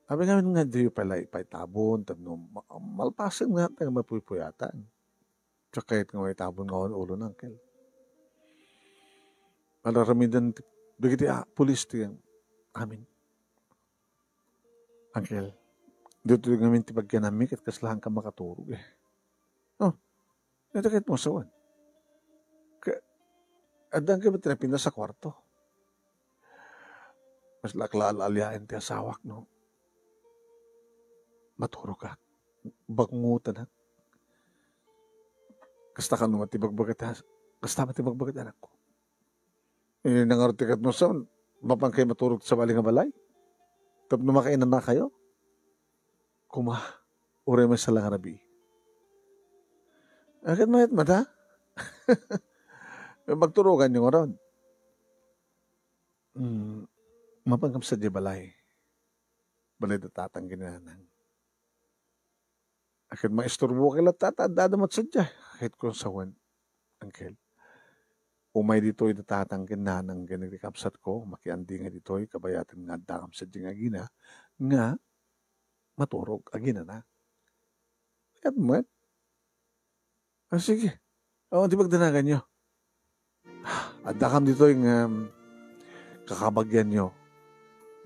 Sabi nga nga di pala ipaitabon, tabno, malpasan nga tayo mapuypuyatan. Tsaka kahit nga may tabon nga ulo ng angkel. Malaramidan, bigiti pulis ti amin. Angkel, dito yung amin ti pagkanamik at kaslahan ka makaturog eh. Oh, ito kahit mo sawan. Adang ka ba tinapinda sa kwarto? Mas laklaalaliain ti asawak, no? Maturo ka. Bakungutan ha. Kasta ka naman tibagbagat ha. Kasta matibagbagat anak ko. Nangartikat mo sa mapang kayo maturog sa baling nga balay? Tapos numakainan na kayo? Ure mo sa langarabi. Agad mayat mata? Magturugan nyo nga ron. Mapangkam sa di balay. Balay da tatang ginanang. Akit maisturbo kila tatadadamat sa dya. Kahit kung sawan, angkel. Umay dito'y da tatang ginanang ginagikapsat ko. Makiandi nga dito'y kabayatan nga dakam sa dya nga gina. Nga maturog agina na. At mat. Sige. Di magdanagan nyo. At dakam dito yung kakabagyan nyo.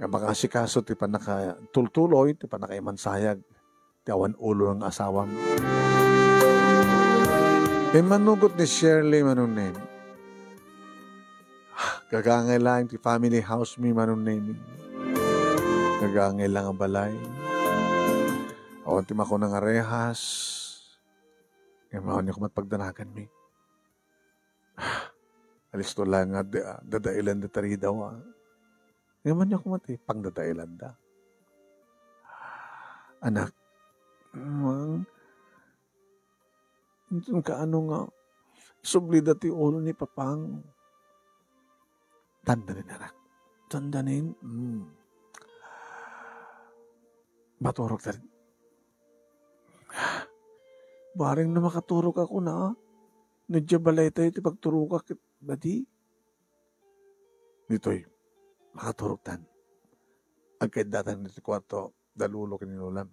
Nga makasikaso, ti pa nakatultuloy, ti pa nakaimansayag, ti awan ulo ng asawam. Manugot ni Shirley manong name. Gagangay lang, ti family house mi manong name. Gagangay lang ang balay. Awan ti mako ng arehas. Ngayon mawan niyo kumatpagdanagan mi. Alisto lang nga, dadailan da tari daw. Ngayon niya kumati, pang dadailan da. Anak, ito ka ano nga, subli dati ulo ni papang. Tandanin, anak. Tandanin. Baturog tayo. Baring na makaturog ako na. Nadyabalay tayo, iti pagturog ka. Badi? Dito'y, makaturog tan. Ang kaidatan nito kwarto, dalulo kaninulam.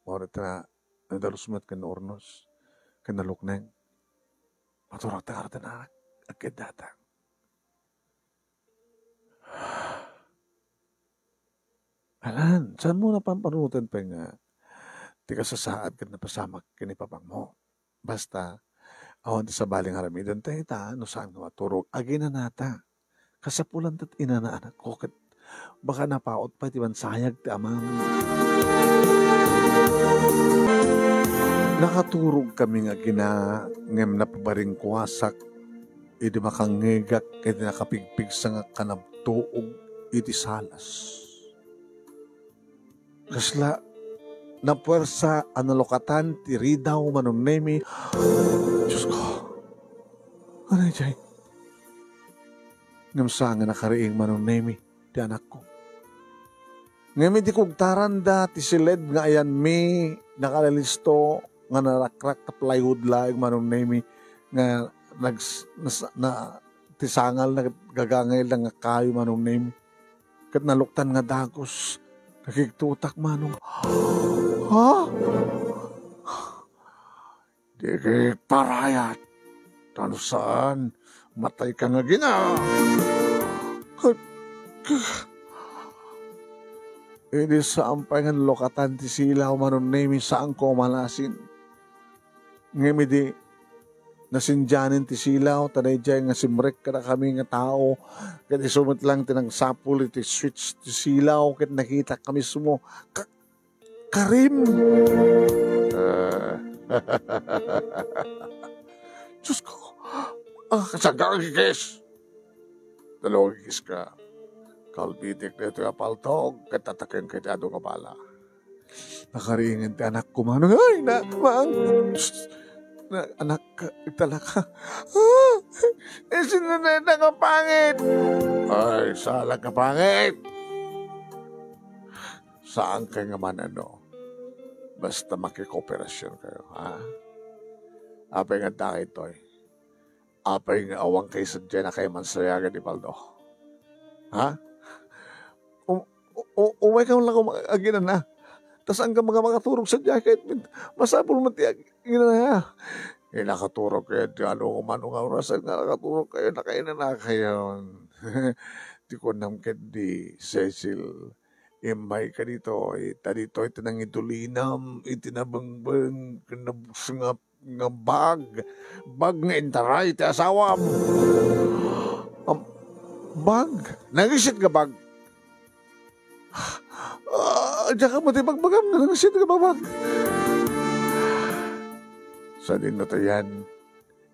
Orat na, nadalusmat kan ornos. Kanalukneng. Maturog ta karatan anak. Ang kaidatan. Alan, saan mo napampanutan pa nga? Tika sa saad ka napasamak kinipapang mo. Basta, awan sa baling haramidan tayo ta, no saan nga maturog, agina nata. Kasapulan tat ina na anak ko, baka napaot pa, tiban sayag ti amam. Nakaturog kami nga ngem napabaring kuwasak, iti makangigak, iti nakapigpig sa nga kanabtuog, iti salas. Kasla, na puwersa analokatan ti ridaw manunemi. Diyos ko, ano jay? Ngamsa nga nakariing manunemi ti anak ko. Ngayon di kong taranda ti silid nga ayan mi nakalalisto nga narakrak ta plywood laing manunemi nga tisangal na gagangay lang nga kayo manunemi. Kat naluktan nga dagos nakiktutak manong. Ha? Di kay parayat. Ano saan? Matay ka nga gina. Ini sampay nga lokatan ti sila manunemi saan ko malasin. Ngemi di nasinjanin ti silaw, tanay dyan nga simrek ka na kami nga tao, kat isumit lang tinangsapul iti switch ti silaw, kat nakita kami sumo, Karim! Diyos ko, kasagang kikis! Dalawang kikis ka, kalbitik na ito yung paltog, katatakin ka dito ka pala. Nakaringin ti anak ko, manong, ay, anak ka, talaga. Sinunod na ka pangit. Ay, sala ka pangit. Saan ka nga man basta makikooperasyon kayo, ha? Apay nga dahil ito apay nga awang kayo sa dyan na kayo mansayaga ni Baldo. Ha? Umay ka lang kung aginan na. Tas ang mga makaturog sa jacket, masapul mo tiyag, ina nakaturog kayo, manong orasan nga nakaturog kayo, nakaina na kayo. Di ko namkit di, Cecil, imay ka dito, dito, itinang itulinam, itinabangbang, kanabus nga bag nga intaray, iti asawam. Bag? Nangisit ka bag? Diyan ka matibagbagam na nangisit ka bag. Sa din na to yan,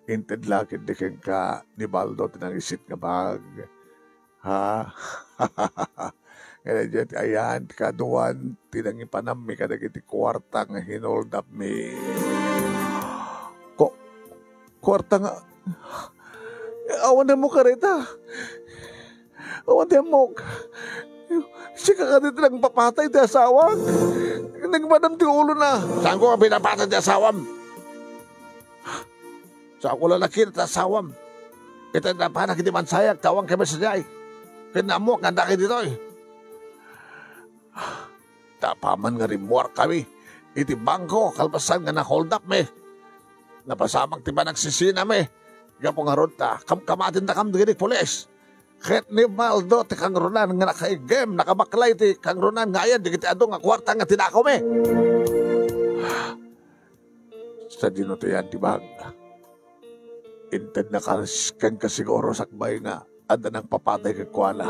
inted lakit di ka ni Baldo tinangisit nga bag. Ha? Kaya dyan, ayan, kaduan, tinangipanam mi kadagiti kwarta nga hinold up mi. Kwarta nga, awan na mo karita. Awan na mo. Siya ka dito lang papatay di asawang. Nagmadam ti ulo na. Saan ko ka pinapatay di asawang? Saan ko lalaki na asawang? Ito na pa nakiti man sayag, tawang kami sa jay. Kinamok, ganda kayo dito Tapaman nga rimwar kami. Iti bangko, kalpasan nga na-hold up me. Napasamang tiba nagsisina me. Gapo nga ron ta, kamkamatin na kam diginig polis. Kahit ni Baldo, ti kang runan nga nakaigem, nakabaklay ti kang runan nga ayan, digiti adong nga kwarta nga tinakaw me. Sa dino to yan, tibag. Inted na kang kasiguro sakbay nga, ada nang papatay kay Kuala.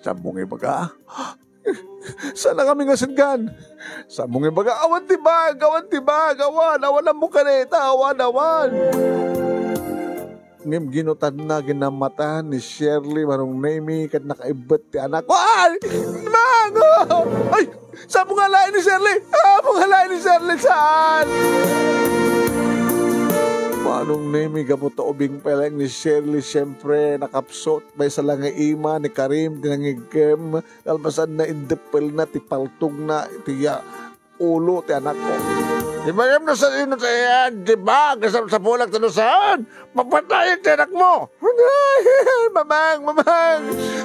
Sambong ibaga, sana kami nga singan. Sambong ibaga, awan tibag, awan ang mukareta, awan. Ngim ginutan na ginamatan ni Shirley marong nemi kat nakaibat ti anak ko. Ay! Mango! Ay! Saan mo nga lain ni Shirley? Saan? Manong nemi gaputa ubing pelang ni Shirley siyempre nakapsot bay sa lang ima ni Karim tinangigem kalpasan na indepel na ti paltog na tiya ulo ti anak ko. Ibagam na sa ino tayan, di ba? Kasam sa pulag tanusan, papatayin ti anak mo. Mamang,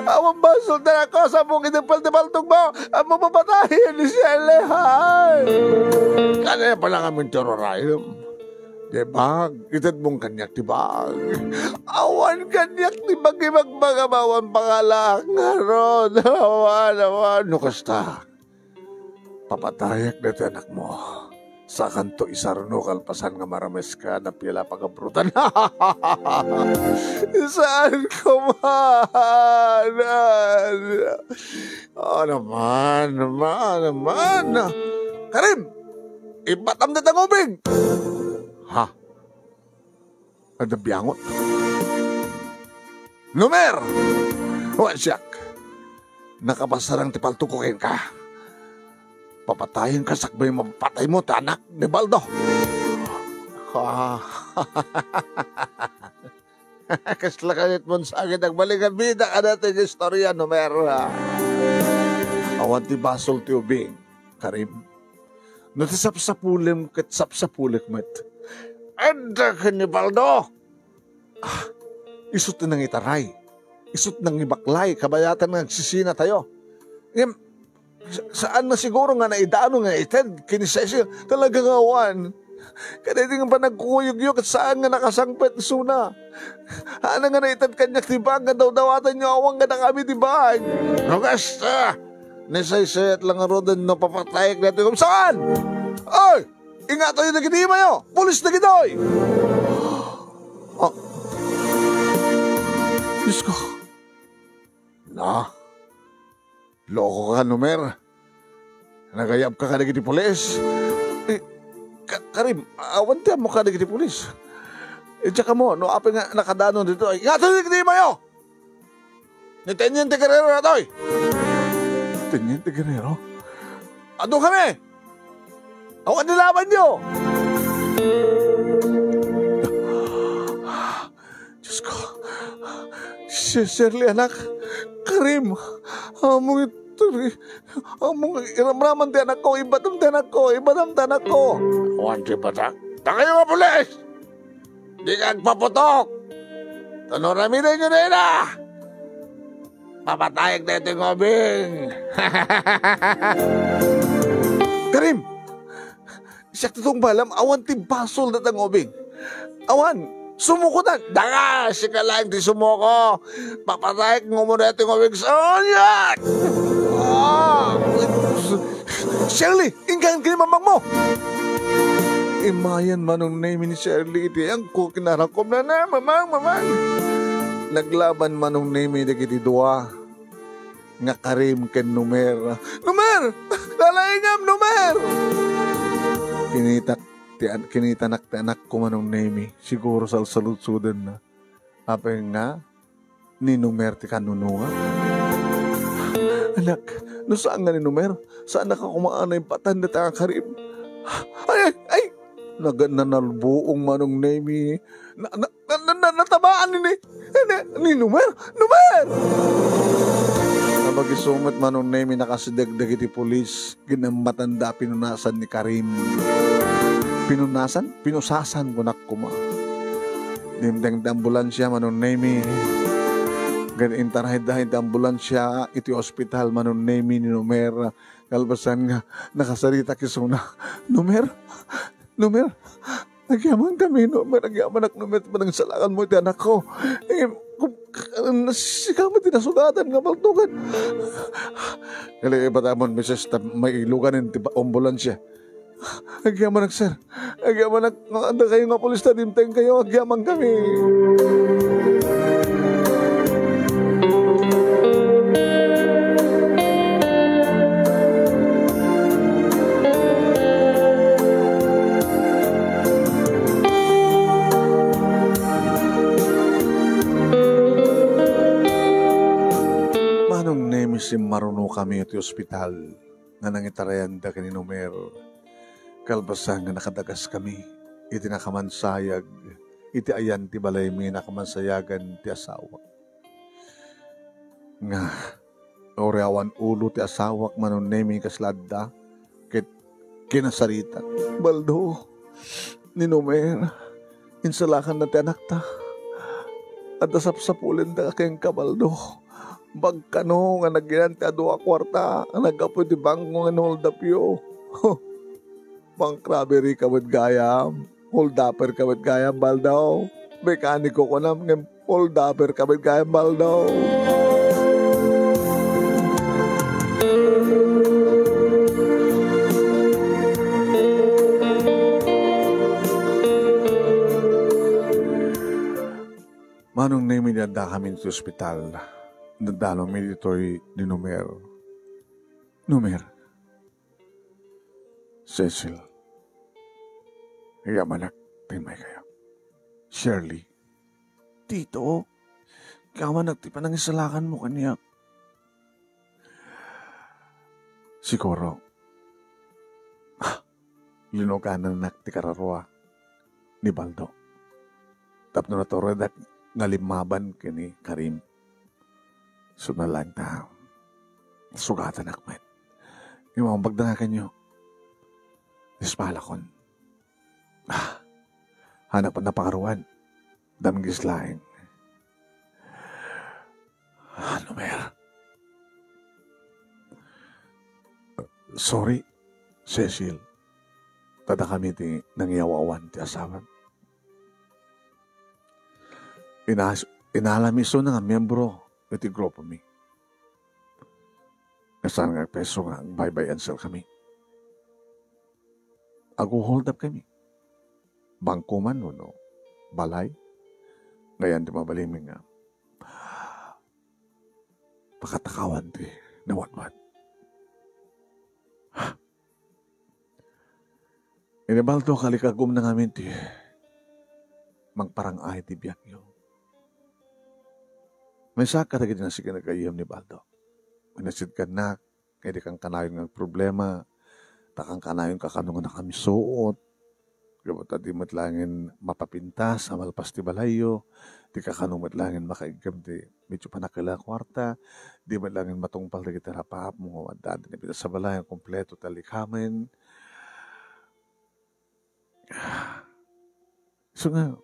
awang basol na ako sa mong indepel-depaltog mo, ang mapapatayin ni Shirley, hay. Kaya pala kami terorayom. Di ba? Itad mong kanyak, di ba? Awan kanyak, di ba? Ibagbagabawan pangalak nga ron. Awan. Nukasta. Papatayak na ito anak mo. Sa kanto isarno kalpasan nga marames ka na pila pagabrutan. Saan ko man? Naman. Karim! Ibatam na tangubig! Ha? Nadabiyangot? Numer! Wasyak! nakapasarang tipaltukukin ka. Papatayin ka sakbay mapatay mo, anak ni Baldo. Kaslakalit mo sa akin ang balikan bida ka natin istorya, Numer. Awan ti basol ti ubing, Karim. Natisapsapulim kat sapsapulik met. Anda ka ni Baldo. Isut nang itaray. Isut nang ibaklay. Kabayatan ng nagsisina tayo. Saan na siguro nga naidano nga ited. Kinisesyo. Talagang awan. Kada di nga pa nagkukuyog-yog at saan nga nakasangpet suna. Ano nga naitad kanyak tibang nga daw-dawatan nyo awang nga na kami tibang. Nagasta. Nisaysayat lang nga rodan na papatayag natin. Saan? Ay! Ingat tayo na gini mayo! Pulis na ginoy! Diyos ko. Loko ka, Numer. Nagayab ka na gini pulis. Karim, awan tiyan mo ka na gini pulis. Tsaka mo, no apin nga nakadano dito. Ingat tayo na gini mayo! Ni Teniente Guerrero na to'y! Teniente Guerrero? Ano kami? Awan nilaban nyo! Diyos ko. Shirley, anak. Karim. Among iramraman ti anak ko. Ibatam ti anak ko. Awan ti batak. Takay mga pulis! Di kang paputok! Tanuraminan nyo na yun papatayag na ito yung obing. Karim! Siya tutong balam, awan ti basol na tang obing. Awan, sumuko na. Daka, si ka lang ti sumuko. Papatayag mo muna ito yung obing. Sonyan! Shirley, ingkan kinimamang mo. Imayan manong name ni Shirley. Iti ang ko kinarakom na mamang. Naglaban manong name ni Dagiti Dua. Nga Karim ken Numer. Numer! Lalaingam, Numer! Kinitanak ti anak ko manong name. Siguro salsalutsudan na. Apay nga, ni Numer ti kanununga. Anak, no saan nga ni Numer? Saan nakakumaan na yung patan na ta Karim? Ay! Nagananalbuong manong name. Natabaan ni Numer! Nabagisumat manong name nakasidagdag iti pulis. Ginamatanda pinunasan ni Karim. Pinunasan? Pinusasan ko nakuma. Dimdeng da ambulansya manong name. Ganintarahin dahil da ambulansya iti ospital manong name ni Numer. Kalbasan nga nakasarita kisuna. Numer? Nagyaman kami, Numer. Nagyaman Numer. Manang salakan mo iti anak ko. Nasikaman tinasugatan nga baltugan. Kali ibatamon, Mrs. May ilugan yung ambulansya. Nagyaman sir. Nagyaman anda kayo nga polis na dimteng kayo. Nagyaman kami. Si maruno kami iti ospital nga nangitarayan da kini Numer. Kalbasan nga nakadagas kami iti nakamansayag iti ayan ti balay mi nakamansayagan ti asawa. Nga oreawan ulo ti asawak manon nemi kasladda ket kinasarita. Baldo ni Numer insalakan na ti anak ta at asapsapulen da kayong kabaldo. Bagkano nga nagyan ti adua kwarta ang nagapoy ti bangko nga hold up yo. Bangkraberi kawit gayam, hold upper kawit gayam baldaw. Mekaniko ko na ng hold upper kawit gayam baldaw. Manong name niyanda kami sa ospital. Nadalo mi dito'y ni Numer. Cecil. Yamanak, timay kayo. Shirley. Tito, yamanak, ti panangisalakan mo kaniya. Siguro, linuganan na ti kararwa ni Baldo. Tapno na to redak ngalimaban kini Karim. So na lang na sugatan akmet. Yung mga bagdangakan nyo, ispalakon. Hanap na pangaruan. Damgis laing. Ano mer? Sorry, Cecil. Tada kami ti nangyawawan ti asawan. Inalamiso na nga miyembro iti grupo mi. Nasaan nga peso nga bye-bye and sell kami. Ako hold up kami. Bangko man no, balay. Ngayon di mabaliming nga. Pakatakawan ti nawat-wat. Inibalto kalikagum na ngamin ti magparang ay ti biyak yun. May saka tagit na si kinagayam ni Baldo. Manasid ka na, kaya di kang kanayon ng problema, takang kanayon kakanungan na kami suot, kapag di matlangin mapapintas, amalpas ti balayo, di kakanong matlangin makaigam di medyo panakila kwarta, di matlangin matungpal na kita rapap mo, daan din na sa balayan, kompleto talikamin. So nga,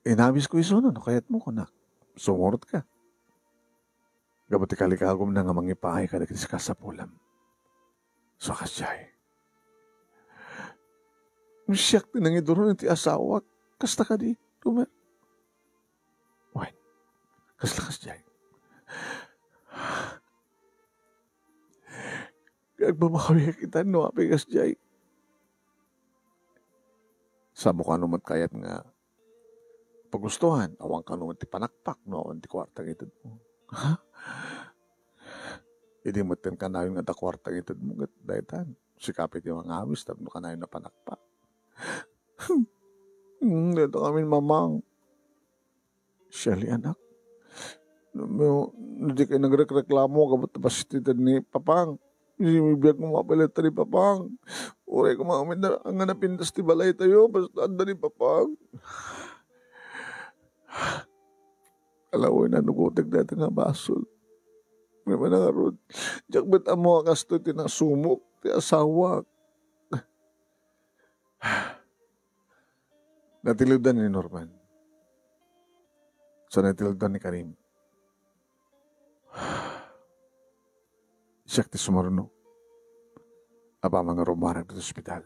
inabis ko iso no, kayat mo ko na, sumurot ka. Gabati kalikagom na nga mangipahay ka na kitis ka sa pulam. So kasyay. Siyak din ang iduro ti asawa, kasta ka di, tumer. Wait, kasta kasyay. Kagmamakawi kita, no, api kasyay. Sa mukha naman kayat nga, pagustuhan, awang ka naman ti panakpak, no, awang ti kwartang itad mo. Ha? Hindi mo tin ka na yung nga kwartang itad mo, dahitan. Sikapit yung mga awis, tapno ka na yung napanakpak. Dito kami mamang. Shelly, anak. Hindi kayo nagreklamo, kabat na pasitid ni Papang. Hindi may biyak mo mapalita ni Papang. Uray ko mga umin na ang napindas ti balay tayo, basta anda ni Papang. Alawin na nugutig dati nga basol. May manangarod. Diyak ba't amo akasto tinasumok, ti asawa. Natilidan ni Norman. So natilidan ni Karim. Siyak ti sumaruno. Aba mga rumarang sa ospital.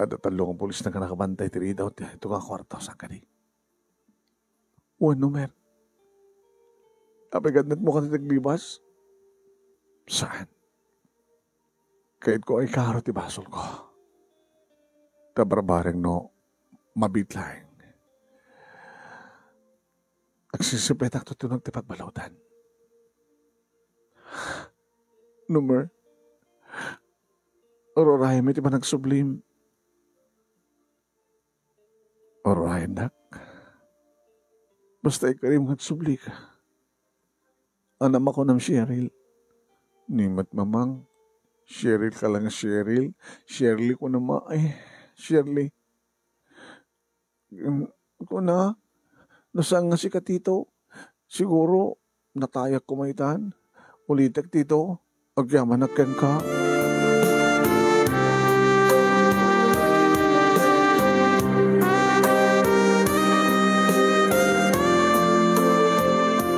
At talong ang pulis na kanakabantay tiri daw ito nga kwarto sa kani. Ano mer? Apagad mo ka naglibas? Saan? Kahit ko ay karo ti basol ko. Tabarbareng no, mabitlaing. Agsisipetak to tunong ti pagbalautan. Numer? Ororahay may ti ba nagsublim? Ororahay nak? Basta ikarim nagsubli ka. Anam ako ng Cheryl. Nimat mamang. Cheryl ka lang, Cheryl. Shirley ko naman. Ay, Shirley. Ako na. Nasaan nga si Katito? Siguro, natayak kumaitan. Ulitek tito. Agyaman na ken ka.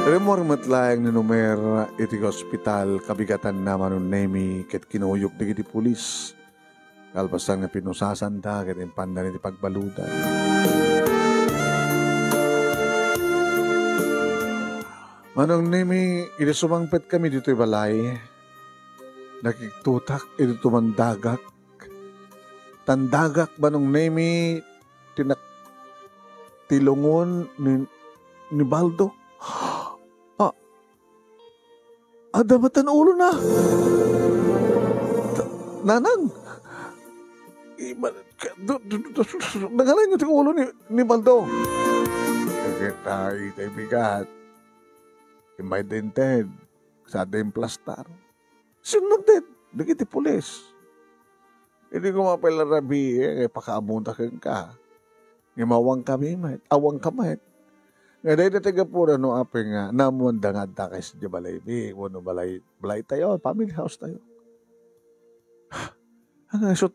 Remor matlayang ni Numer iti hospital kabigatan naman nun nemi ket kinuyok di pulis. Kalpasan nga pinusasanda ket impandan iti pagbaludan. Manong nemi iti sumangpet kami dito balay. Nakiktutak iti tumandagak. Tandagak manong nemi tilungon ni Baldo. Adamatan ulo na. Nanang. Nagalan yung ulo ni Baldo. Kaya tayo bigat. Imay dinted. Sa ating plastar. Sunod din. Dagiti pulis. Hindi ko mapilarabi kay pakaamunta ka. Ngimawang kami mat. Awang kamay. Nga dahil na tagapura no apeng nga namun dangad ta kay sa balay. Wano balay tayo. Family house tayo. Ang isot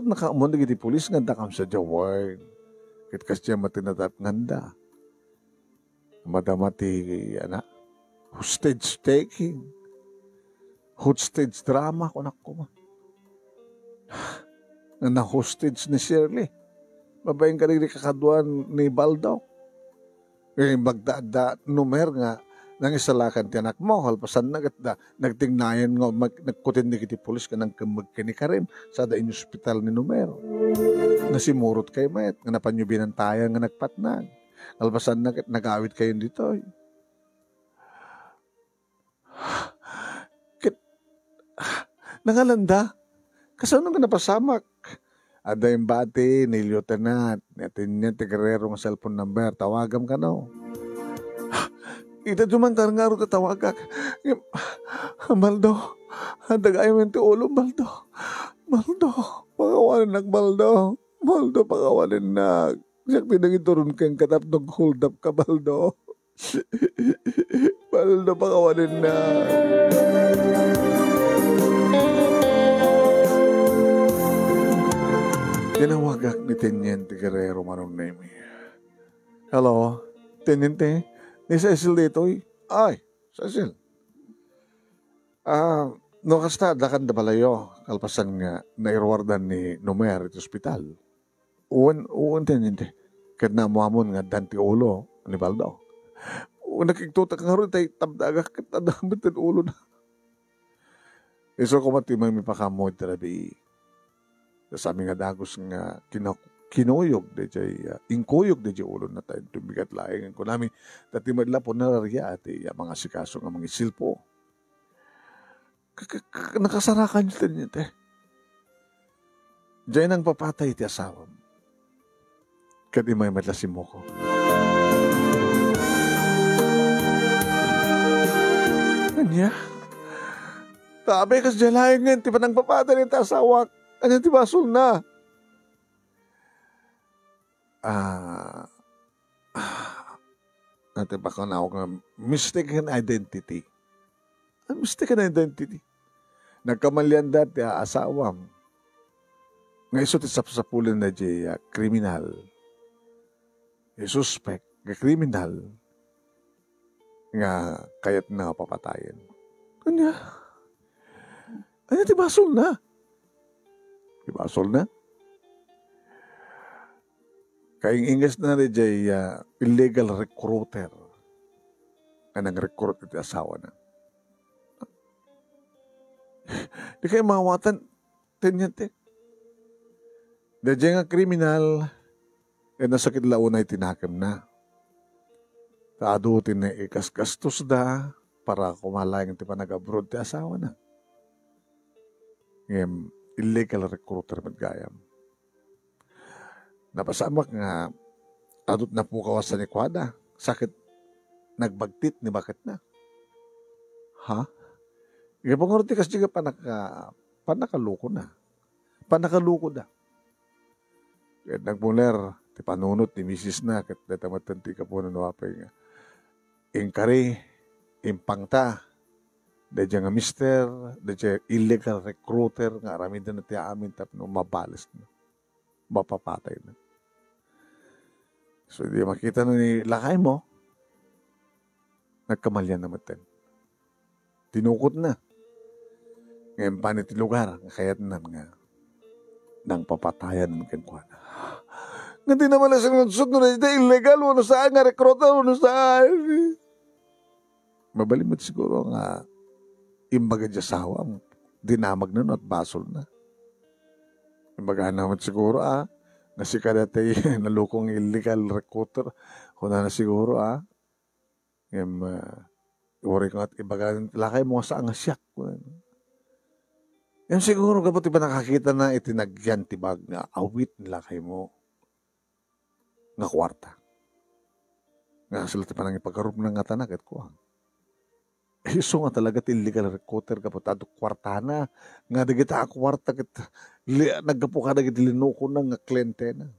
na ka umon dagiti pulis nga dakam sa jawan. Kit kasya matinatat nganda. Madamati hostage taking. Hostage drama ko nakuma. Na hostage ni Shirley. Babayang ka rin kakaduan ni Baldo. Magdada numer nga nang isalakan ti anak mo. Halpasan nagtingnayan nga nagkutin ni kiti pulis ka nang magkini ka rin sa daing hospital ni numer. Nasimurot kay met. Nga napanyubinan tayo nga nagpatnag. Halpasan nag-awit kayo dito. Nangalanda. Kasano nga napasamak? Ada yung bati ni Lieutenant. Natin niya tigarero ng cellphone number. Tawagam ka no. Ita duman karangaro ka tawagak. Baldo. Hadagay mo yung ulo, Baldo. Baldo. Pakawanin nag, Baldo. Baldo, pakawanin nag. Siyak pinagituron kang katap ng hold up ka, Baldo. Baldo, pakawanin nag. Tinawagak ni Teniente Guerrero manong name. Hello, Teniente. Ni Cecil dito. Ay, Cecil. No kasta, dakan da balayo. Kalpasan nga, nairwardan ni Numer ito ospital. Uwan, Teniente. Kahit na muhamon nga danti ulo ni Baldo. Nakiktutak nga rin tayo tabdagak katadamit ang ulo na. Iso ko matimay mi pakamoy talabi. Sabi nga dagos nga kinuyog de jay ingkuyog de jay ulo na tayo tumigat laing ko namin dati madla po nararya at mga sikaso nga mga silpo. Nakasarakan nyo din yun, Diyan ang papatay ti asawam. Kadi may madlasim mo ko. Kanya? Tabi kas dyan laing nga, ti pa nang papatay ni ti asawak. Ano ti basol na? Natin pa ko na ako mistaken identity. Mistaken identity. Nagkamalyan dati asawam. Nga iso ti sapsapulin na di kriminal. Suspect nga kriminal. Nga kayat na papatayin. Kanya? Ano ti basol na? Ibasol na. Kaing ingas na rin jay illegal recruiter. Anang recruit iti asawa na. Di kayo mawatan, Teniente. Dajay nga kriminal, nasakit launay tinakam na. Taadutin na ikas-gastos da para kumalayang ti panag-abroad ti asawa na. Ngayon, illegal recruiter magayam. Napasamak nga adot na po kawasan ni Kwada. Sakit nagbagtit ni bakit na. Ha? Ipangorti kasi nga panakaluko na. Panakaluko na. Kaya nagmuler, ti panunot ni Mrs. na, kat datamatanti ka po na nawapay nga. Ingkari, impangta, dadya nga mister, dadya illegal recruiter, nga aramid na ti amin, tapno mabalas na. Mapapatay na. So, di makita na ni lakay mo, nagkamalyan naman din. Tinukot na. Ngayon pa ti lugar, kayat na nga, nang papatayan ng kinkwana. Nga di naman na sinunsot na illegal, wano saan nga recruiter, wano saan. Mabalimot siguro nga, imbaga dya sawa, dinamag na at basol na. Imbaga naman siguro nga si kadate nalukong illegal recruiter, kuna na siguro uri ko at imbaga lakay mo sa nga siyak. Yan siguro kapag iba nakakita na itinagyan tibag nga awit nila kay mo nga kwarta. Nga sila ti panang ipagkarup ng nga tanak at kuha. Iso nga talaga ti illegal recruiter kapatado kwartana. Nga dagita kwarta ket naggapo ka dagiti linuko na nga kliyente na.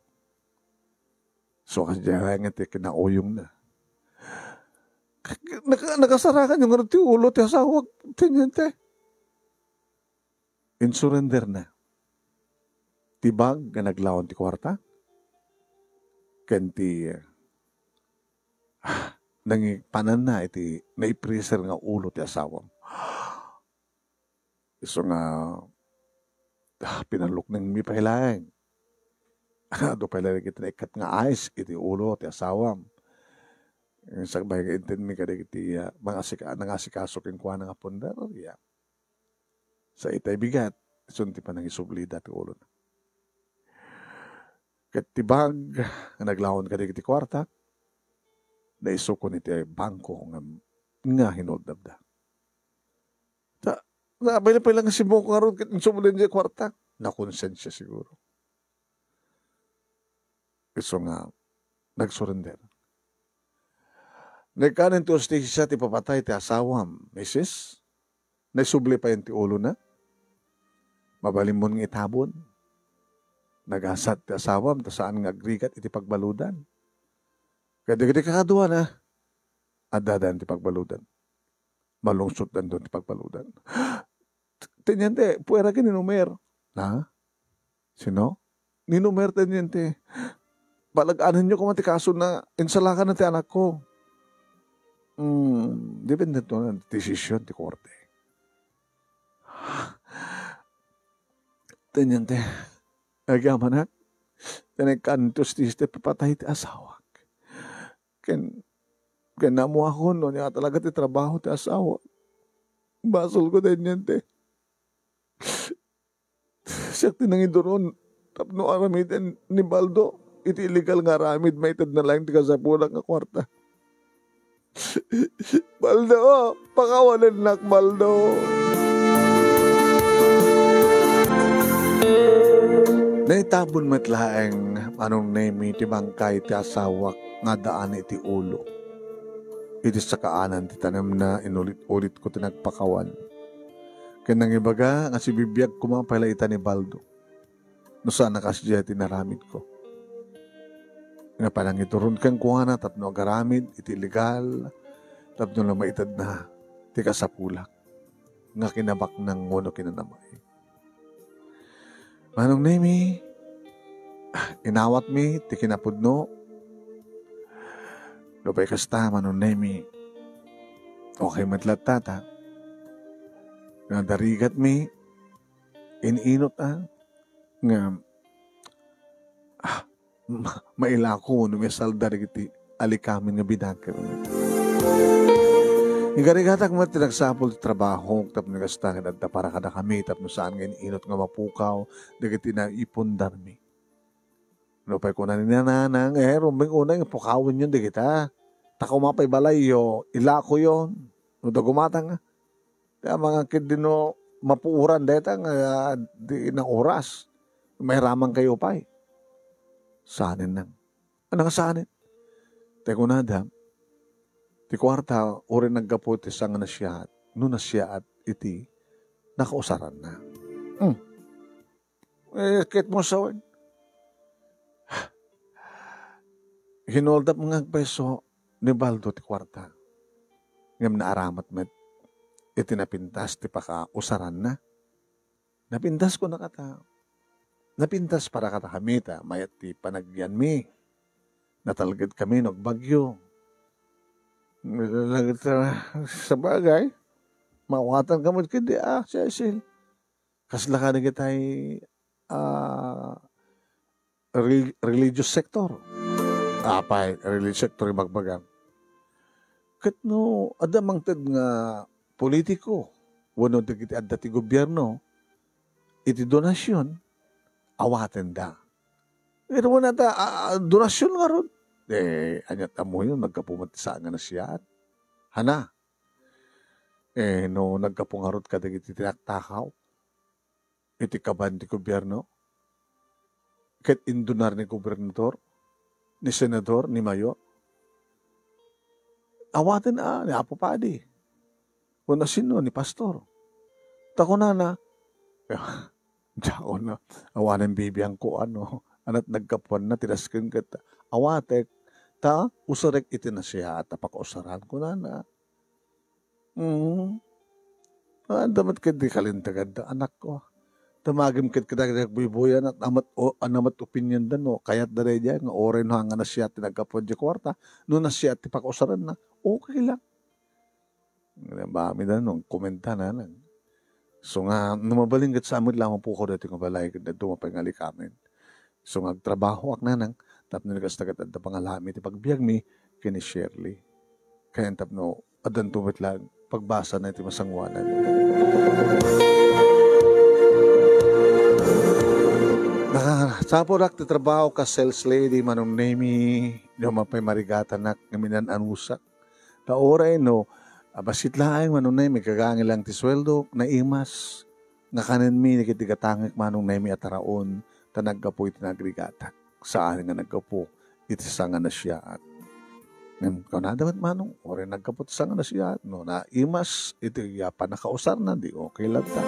So kasya nga ti kinauyong na. Nakasarakan yung ti ulo ti asawag tinyente. Insurrender na. Tibag nga naglawan ti kwarta. Ken ti panan na iti naipreser nga ulo ti asawam. Iso nga pinaluk ng mi pahilaeng. Do pahilaeng iti naikat nga ice iti ulo ti asawam. Sagbay nga intin mi kada iti nangasikaso ken kuha nga pundar. Sa itay bigat, sunti pa nang isublida ti ulo na. Ket tibag nga naglawon kada iti kwarta, na isukon iti bangko nga hinoldabda. Nabay na pa lang si Boko nga ron ket sumulin di kwarta. Nakonsensya siguro. Iso nga, nagsurrender. Nagkanin ti ustisya ti papatay ti asawam, Mrs. Naisubli pa yung ti ulo na. Mabalimon ng itabon. Nagasat ti asawam, ta saan nga agrigat iti pagbaludan. Kaya di kakaduwa na. Adadan ti pagbaludan. Malungsot dan doon ti pagbaludan. Tinyente, puwera ka ninumer. Ha? Sino? Ninumer tinyente. Palag-anan nyo kung matikaso na insalakan na ti anak ko. Depende to na desisyon ti korte. Tinyente, agaman na. Tinagkantos ti papatay ti asawak. Ken namo ako no niya talaga ti trabaho ti asawa. Basol ko tinyente. Siya tinangidoron tapno aramiden ni Baldo. Iti illegal nga aramid maitad na lang ti kasapulang nga kwarta. Baldo, pakawalan nak Baldo. Naitabon matlaeng anong name iti bangkay ti asawak nga daan iti ulo. Iti sa kaanan ti tanem na inulit-ulit ko tinagpakawan. Kaya nang ibaga nga si bibiyag kumapalaitan ni Baldo. No saan nakasya tinaramid ko. Nga parang ituron kang kuha na tapno agaramid iti legal tapno lang maitad na ti kasapulak. Nga kinabak ng ngono kinanamay. Manong nemi, inawat mi, ti kinapudno. Lupay kasta, manong nemi. Okay matlat tata. Nga darigat mi, ininot nga mailako no may saldar iti alikamin nga binakir. Igarigatak mo tinagsapol ti trabaho tapno nagastangan at para kada kami tapno saan nga inot nga mapukaw dagiti na ipundar mi. No pay ko na ninanang rumbing una nga pukawin yun digita. Takaw mapay balay yo ilako yon. No dagumatang nga. Kaya mga kid din no mapuuran deta nga di na oras. May ramang kayo pay. Saanin nang. Ano nga saanin? Teko na dam. Ti kwarta, uri naggaputi sa nga nasyaat, no nasyaat iti, nakausaran na. Kit mo sawin. Hinold up mga peso ni Baldo ti kwarta. Ngam na aramat met, iti napintas ti pakausaran na. Napintas ko na kata. Napintas para kata kami ta, mayat ti panagyan mi. Natalagad kami nagbagyo. Sa bagay, mawatan ka mo kiti, Cecil. Kasla ka na kitay religious sector. Apay, religious sector yung magbagang. Kat no, adamang tad nga politiko, wano kiti adda ti gobyerno, iti donasyon, awaten da. Pero wala ta, donasyon nga ron. Anyat amo yun, nagkapumatisaan nga na siya. Hana. No, nagkapungarot ka dagiti tinaktakaw. Iti kaban ti gobyerno. Ket indunar ni gobernador, ni senador, ni mayor. Awaten ni Apo Padi. Kung sino ni pastor. Tako na. Diyan na. Awanan bibiyang ko Anat nagkapuan na tinaskin kita. Awatek. Usarek iti na siya at tapakausaran ko na. Damat ka di kalintagad anak ko. Tamagim kit kita nagbubuyan at anamat opinion dan kayat dare diya nga oray no hanga na siya tinagkapuan di kwarta. No na siya at tapakausaran na. Okay lang. Bami na nung komenta na lang. So nga, numabaling kat sa amit lamang po ko dati nga balay na dumapay nga likamin. So nga, trabaho ak na nang tap na nagastagat at pangalami ti pagbiag mi kini Shirley. Kaya tap no, adan tumit lang pagbasa na iti masangwanan. Saporak ti trabaho ka sales lady manong nemi dumapay marigatan nak ngaminan anusak. Taoray no, basit laeng manong nemi kagangi lang ti sweldo na imas nga kanan mi nakitigatangik manong nemi ataraon ta naggapo iti nagrigatak saan nga naggapo iti sanga na siya at kung nadamat manong oray naggapo iti sanga na siya at no na imas iti panakausar na di okay lang ta.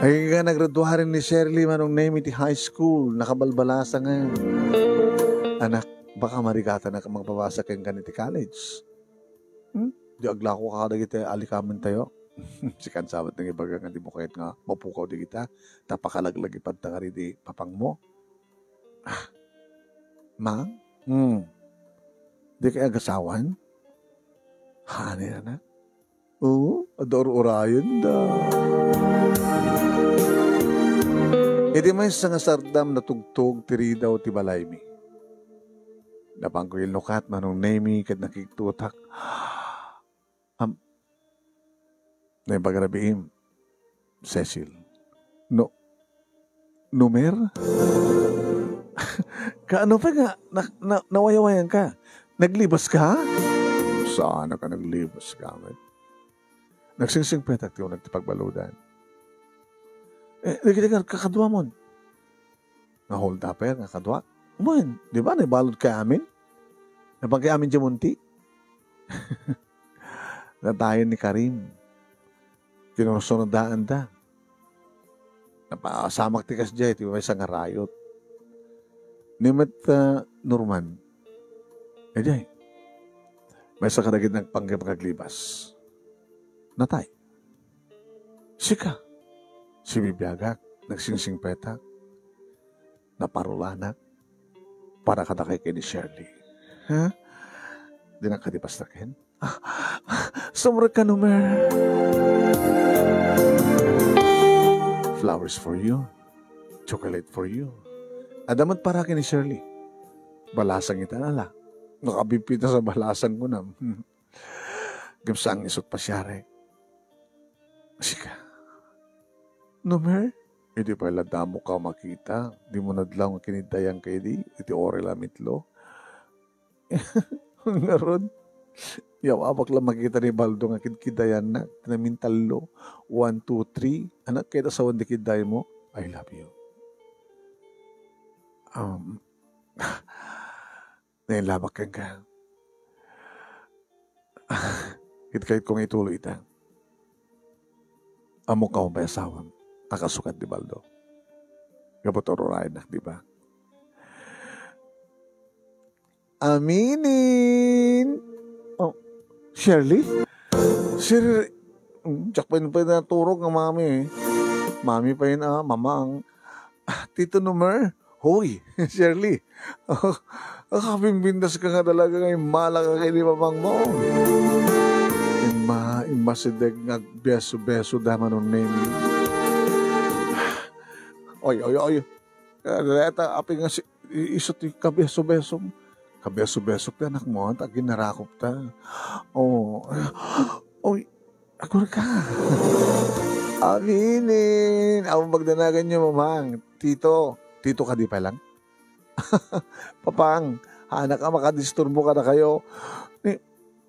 Ay nga nagraduarin ni Shirley manong nemi iti high school nakabalbalasa ngayon. Anak, baka marigatan na ka magpabasa kayong ganiti college. Di agla ko kakadag iti alikamin tayo. Sikan sabat ng ibaga nga di mo kahit nga mapukaw di kita. Tapakalaglag ipagtangari di papang mo. Ma? Di kaya agasawan? Hani na? Oo, ador urayan da. Iti may nga sardam na tugtog tiri daw ti balay mi. Napang ko ilukat manong nemi kat nakiktutak. Na yung pagrabiim, Cecil. Numer? Kaano pa nga? Nawayawayan ka? Naglibas ka? Saan ka naglibas ka? Nagsingsing petak tiyo nagtipagbaludan. Nagkita ka kakadwa mo. Hold up kakadwa. Man, di ba? Nabalod ka amin? Napagkay amin dyan munti? Natayon ni Karim. Kinusunodaan da. Napasamak tikas dyan, iti may isang rayot. Nimat Norman. Dyan, may isang kadagid ng pangkaglibas. Natay. Sika. Si Bibiyagak, nagsingsing petak. Naparulanak. Para kadakay kay ni Shirley. Ha? Di na kadipastakin? Sumra ka numer. Flowers for you. Chocolate for you. Adamat para kay ni Shirley. Balasang ita nala. Nakabipita sa balasan ko na. Gamsang isot pa siyare. Sika. Numer? Hindi pala damo ka makita. Di mo nadlaw kinidayang kay di. Iti ore lamitlo. Ngaron. Yawapak lang makita ni Baldo nga kinkidayan na. Tinamintalo. 1, 2, 3. Anak, kita sa wandi kiday mo. I love you. Nailabak kang ka. Kahit kong ituloy ita. Amo ka may asawang. Nakasukat di Baldo. Kapotoro rin na, di ba? Aminin! Oh, Shirley? Shirley? Tsak pa yun pa yun naturog ng mami eh. Mami pa yun mamang. Tito Numer? Hoy, Shirley. Kabimbindas ka nga talaga ngayon. Malaka kayo ni mamang mo. Imasideg nga beso-beso daman ng name. Oy. Leta, api nga isot yung kabeso-beso. Kabeso-beso ka anak mo. Ginarakop ta. Oy, agor ka. Aminin. Ako magdanagan niyo, mamang. Tito ka di pa lang? Papang, anak ka makadisturbo ka na kayo.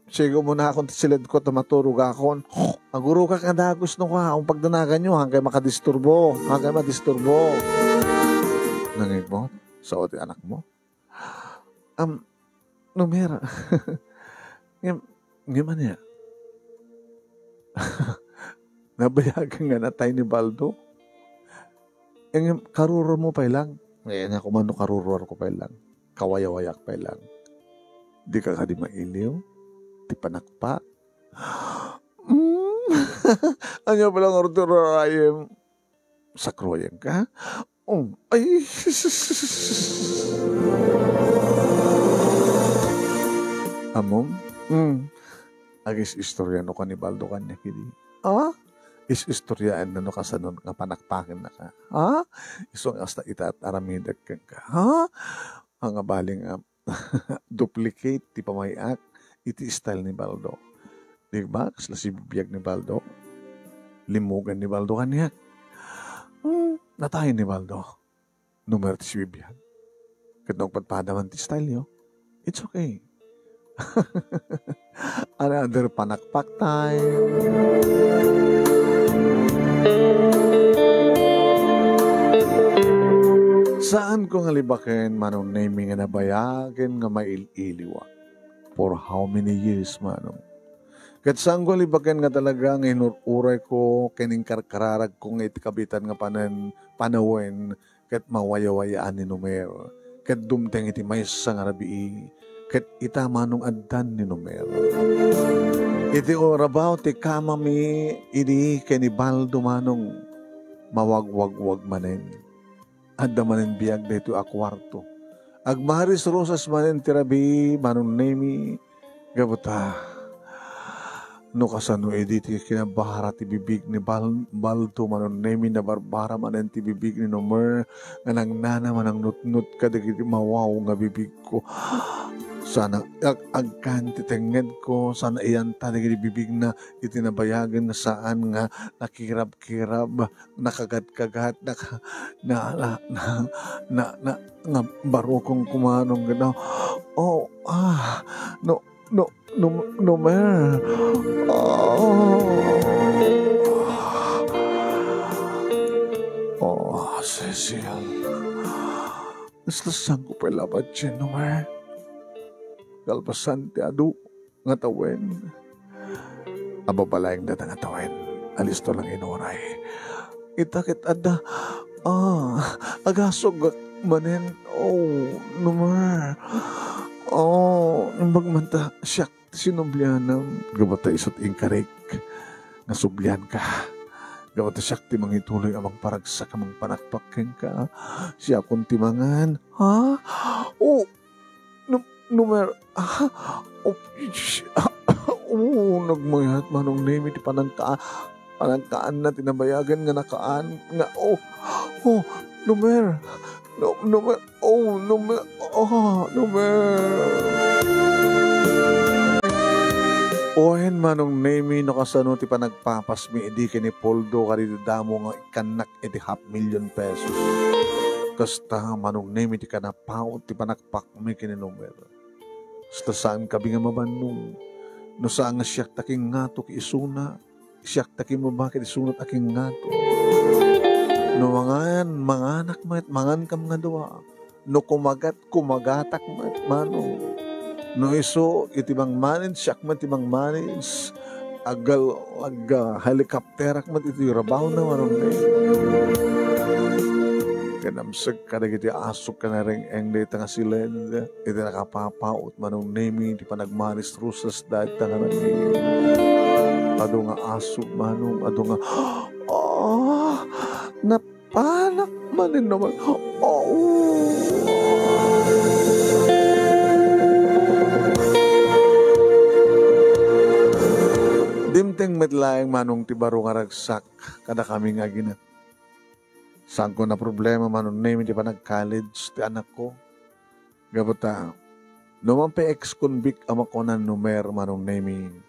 Sigo mo na akong silid ko, tumaturog ako. Aguro ka kadagos no ka. Ang pagdanagan nyo, hanggang makadisturbo. Hanggang madisturbo. Nangig mo? Sa oti anak mo? Numera. Ngayon niya. Nabayagan nga na tayo ni Baldo. Yung karuro mo pa lang. Ngayon ako man karuro ko pa lang. Kawayawayak pa lang. Di ka di mailiw. Di panakpa. Ano pa lang Arturo ayem. Sakroyan ka? Ay. Amom? Agis istorya no kanibaldo kanya kini. Is-istoryaan na no kasanon nga panakpakin na ka. Isong hasta itaat aramidag ka. Ang baling duplicate ti pamayak iti style ni Baldo. Di ba? Kasla si bibiyag ni Baldo. Limugan ni Baldo kanya. Natayin ni Baldo. Numero ti si bibiyag. Katong pagpadaman ti style yo. It's okay. Another panakpak time. Saan ko nga libakin manong naming nga nabayagan nga maililiwa? For how many years manong? Kat saan ko libakin nga talaga nga inururay ko kining karkararag ko nga itikabitan nga panawen kat mawayawayaan ni Numer. Kat dumteng iti maysa nga rabii. Kat ita manong addan ni Numer. Iti orabaw ti kamami ini kanibaldo manong mawagwagwag manen. Adda manen biyag dito akwarto. Agmaris rosas manen tirabi manong nemi gabuta. No kasano editi kinabahara ti bibig ni Baldo manon nemi na barbara manen ti bibig ni Nomer nga nang nana manang nutnut kadagiti mawaw nga bibig ko. Sana agkan titenged ko, sana iyan dagiti bibig na itinabayagan na saan nga nakirab-kirab, nakagat-kagat, nga barokong kumanong ganaw. Nomer. Cecil. Naslasan ko pa labat siya, Nomer. Kalpasan ti adu nga tawen. Aba palayang data nga tawen. Alisto lang inuray. Itakit adda. Agasog manen. Numer. Magmanta siyak sinublyanam. Gabata isot inkarek. Nga sublyan ka. Gawat siyak ti mangituloy amang paragsak amang panakpakin ka. Siya kung timangan. Numer, nagmayat manong name iti panangkaan na tinabayagan nga nakaan nga Numer, Numer, Ohen manong name no kasano ti panagpapasmi edi kini Poldo kadito damo nga ikanak iti 500,000 pesos. Kasta manong name iti kanapaw ti panakpak mi kini Numer. Sta saan kabi nga mabanong. No saan nga siyak taking ngato ki isuna. Siyak taking mabakit isunat aking ngato. No mangan anak mangan kam nga doa. No kumagatak manong. No iso itibang manin siyak man tibang manis. Agal helikopterak man iti rabaw na manong name. Kanamsag ka na giti asok ka na rin ang dita nga silen. Iti nakapapaot manong nemi di panagmanis rusas dahil ta nga naging. Ado nga asok manong, ado nga, napanak manin naman. Dimteng metlaeng manong tibaro nga ragsak kada kami nga ginat. Saan ko na problema manong name di pa nag-college ti anak ko. Gabata, naman pa ex-convict ama ko na Numer manong name.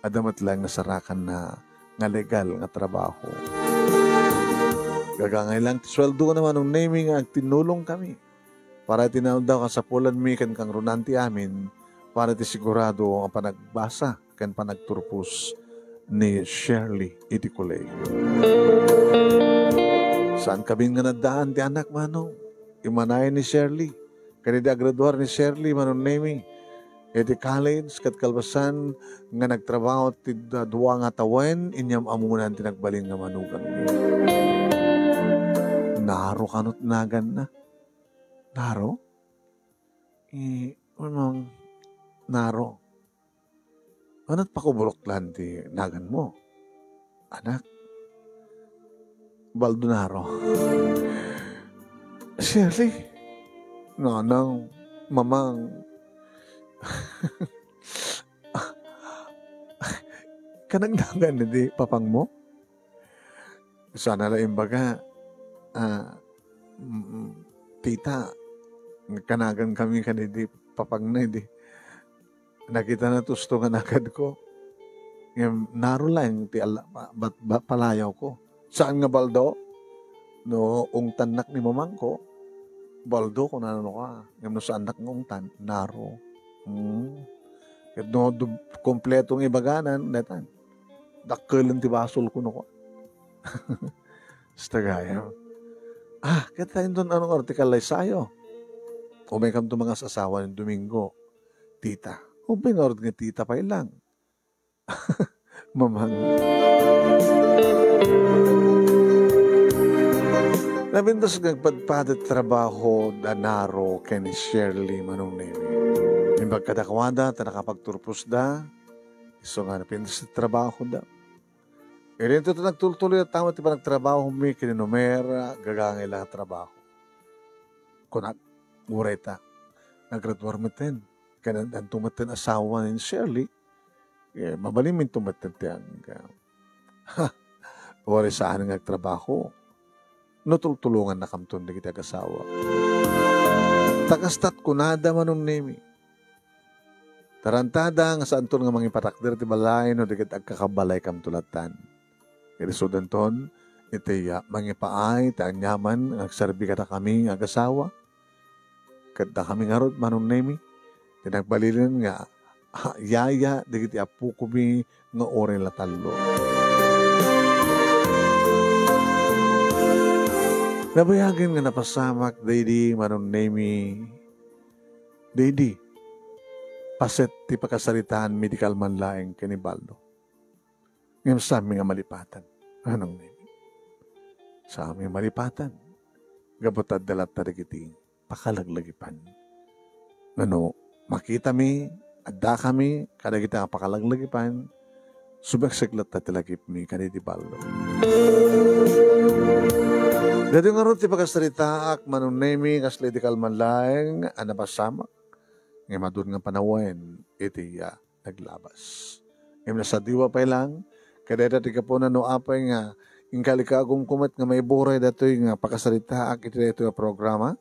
Adamat lang nasarakan na nga legal nga trabaho. Gagangay lang sweldo na manong name nga tinulong kami. Para tinawag daw ka sa pulan mi kan kang runanti amin. Para ti sigurado ang panagbasa kan panagturpus ni Shirley Itikulay. Saan kabing nga nadaan ti anak manong? Imanay ni Shirley. Kanida graduar ni Shirley manong name. iti college kat kalbasan nga nagtrabaho ti duwa nga tawen inyam amunan tinagbalin nga manugang mi. Naro kanot nagan na. Naro? Anong naro? Anot pakubulok lang ti nagan mo? Anak? Baldonaro. Shirley? Nanang, mamang, kanagdagan na di papang mo? Sana lang imbaga, tita, kanagan kami kanidi papang na di. Nakita na tusto nga nakad ko. Naro lang ti palayaw ko. Saan nga baldo? No, ungtan nak ni mamang ko. Baldo kung ano ka. Ngayon no sa anak ng ungtan, naro. No, kompletong ibaganan, netan. Dakkelan ti basol ko no ko. Stagaya. Kaya tayo doon anong article ay sayo. Kung may kam to mga sasawa ng Domingo, tita. Kung pinord nga tita pa ilang. Mamang. Nabintas nagpadpadat trabaho danaro ken Shirley manong nemi. Imbag kadakwada ta nakapagturpos da. So nga napintas trabaho da. Irin ito nagtuloy at tama ti pa nagtrabaho mi kininumera gagangay lang trabaho. Kunat mureta naggraduar meten. Kaya ang tumaten asawa ni Shirley. Mabalimin tumaten tiyan. Wala saan nga trabaho. Nutultulungan na kamton na kita kasawa. Takastat kunada manong nemi. Tarantada nga saan to nga mga ipatakder ti balay no dikit agkakabalay kam tulatan. Kaya sudanton, iti mga paay, ti anyaman, agsarbi kata kami nga kasawa. Kada kami nga rod manong nemi. Tinagbalilin nga yaya dikit apu kumi nga oren latalo. Nabayagin nga napasamak, Daydi, manong nemi, Daydi, paset ti pakasaritaan medical man laeng kanibaldo. Ngayon sa aming malipatan, anong nemi? Sa aming malipatan, gabutad dalat tarigiti, pakalaglagipan. Ano, makita mi, adda kami, kada kita pakalaglagipan, subagsiglat na tilagip mi kanibaldo. Dati nga rin ti pagkasaritaak manong nemi kas medikal man laeng anapasamak. Ngayon madun nga panawen iti naglabas. Ngayon sa diwa pa lang kada dati ka po na no apay nga ingkalikagong kumat nga may buray dati nga pagkasaritaak iti dito nga programa.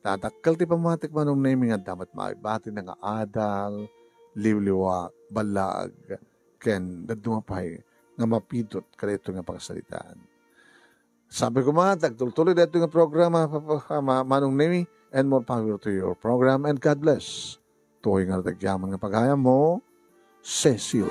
Tatakal ti pamatik manong nemi nga damat maibati na nga adal, liwliwa, balag, ken dadumapay nga mapidot kada ito nga pagkasaritaan. Sabi ko mga, tagtuloy dito yung programa, manong nemi, and more power to your program, and God bless. Tuhoy nga tagyaman ng paghayam mo, Cecil.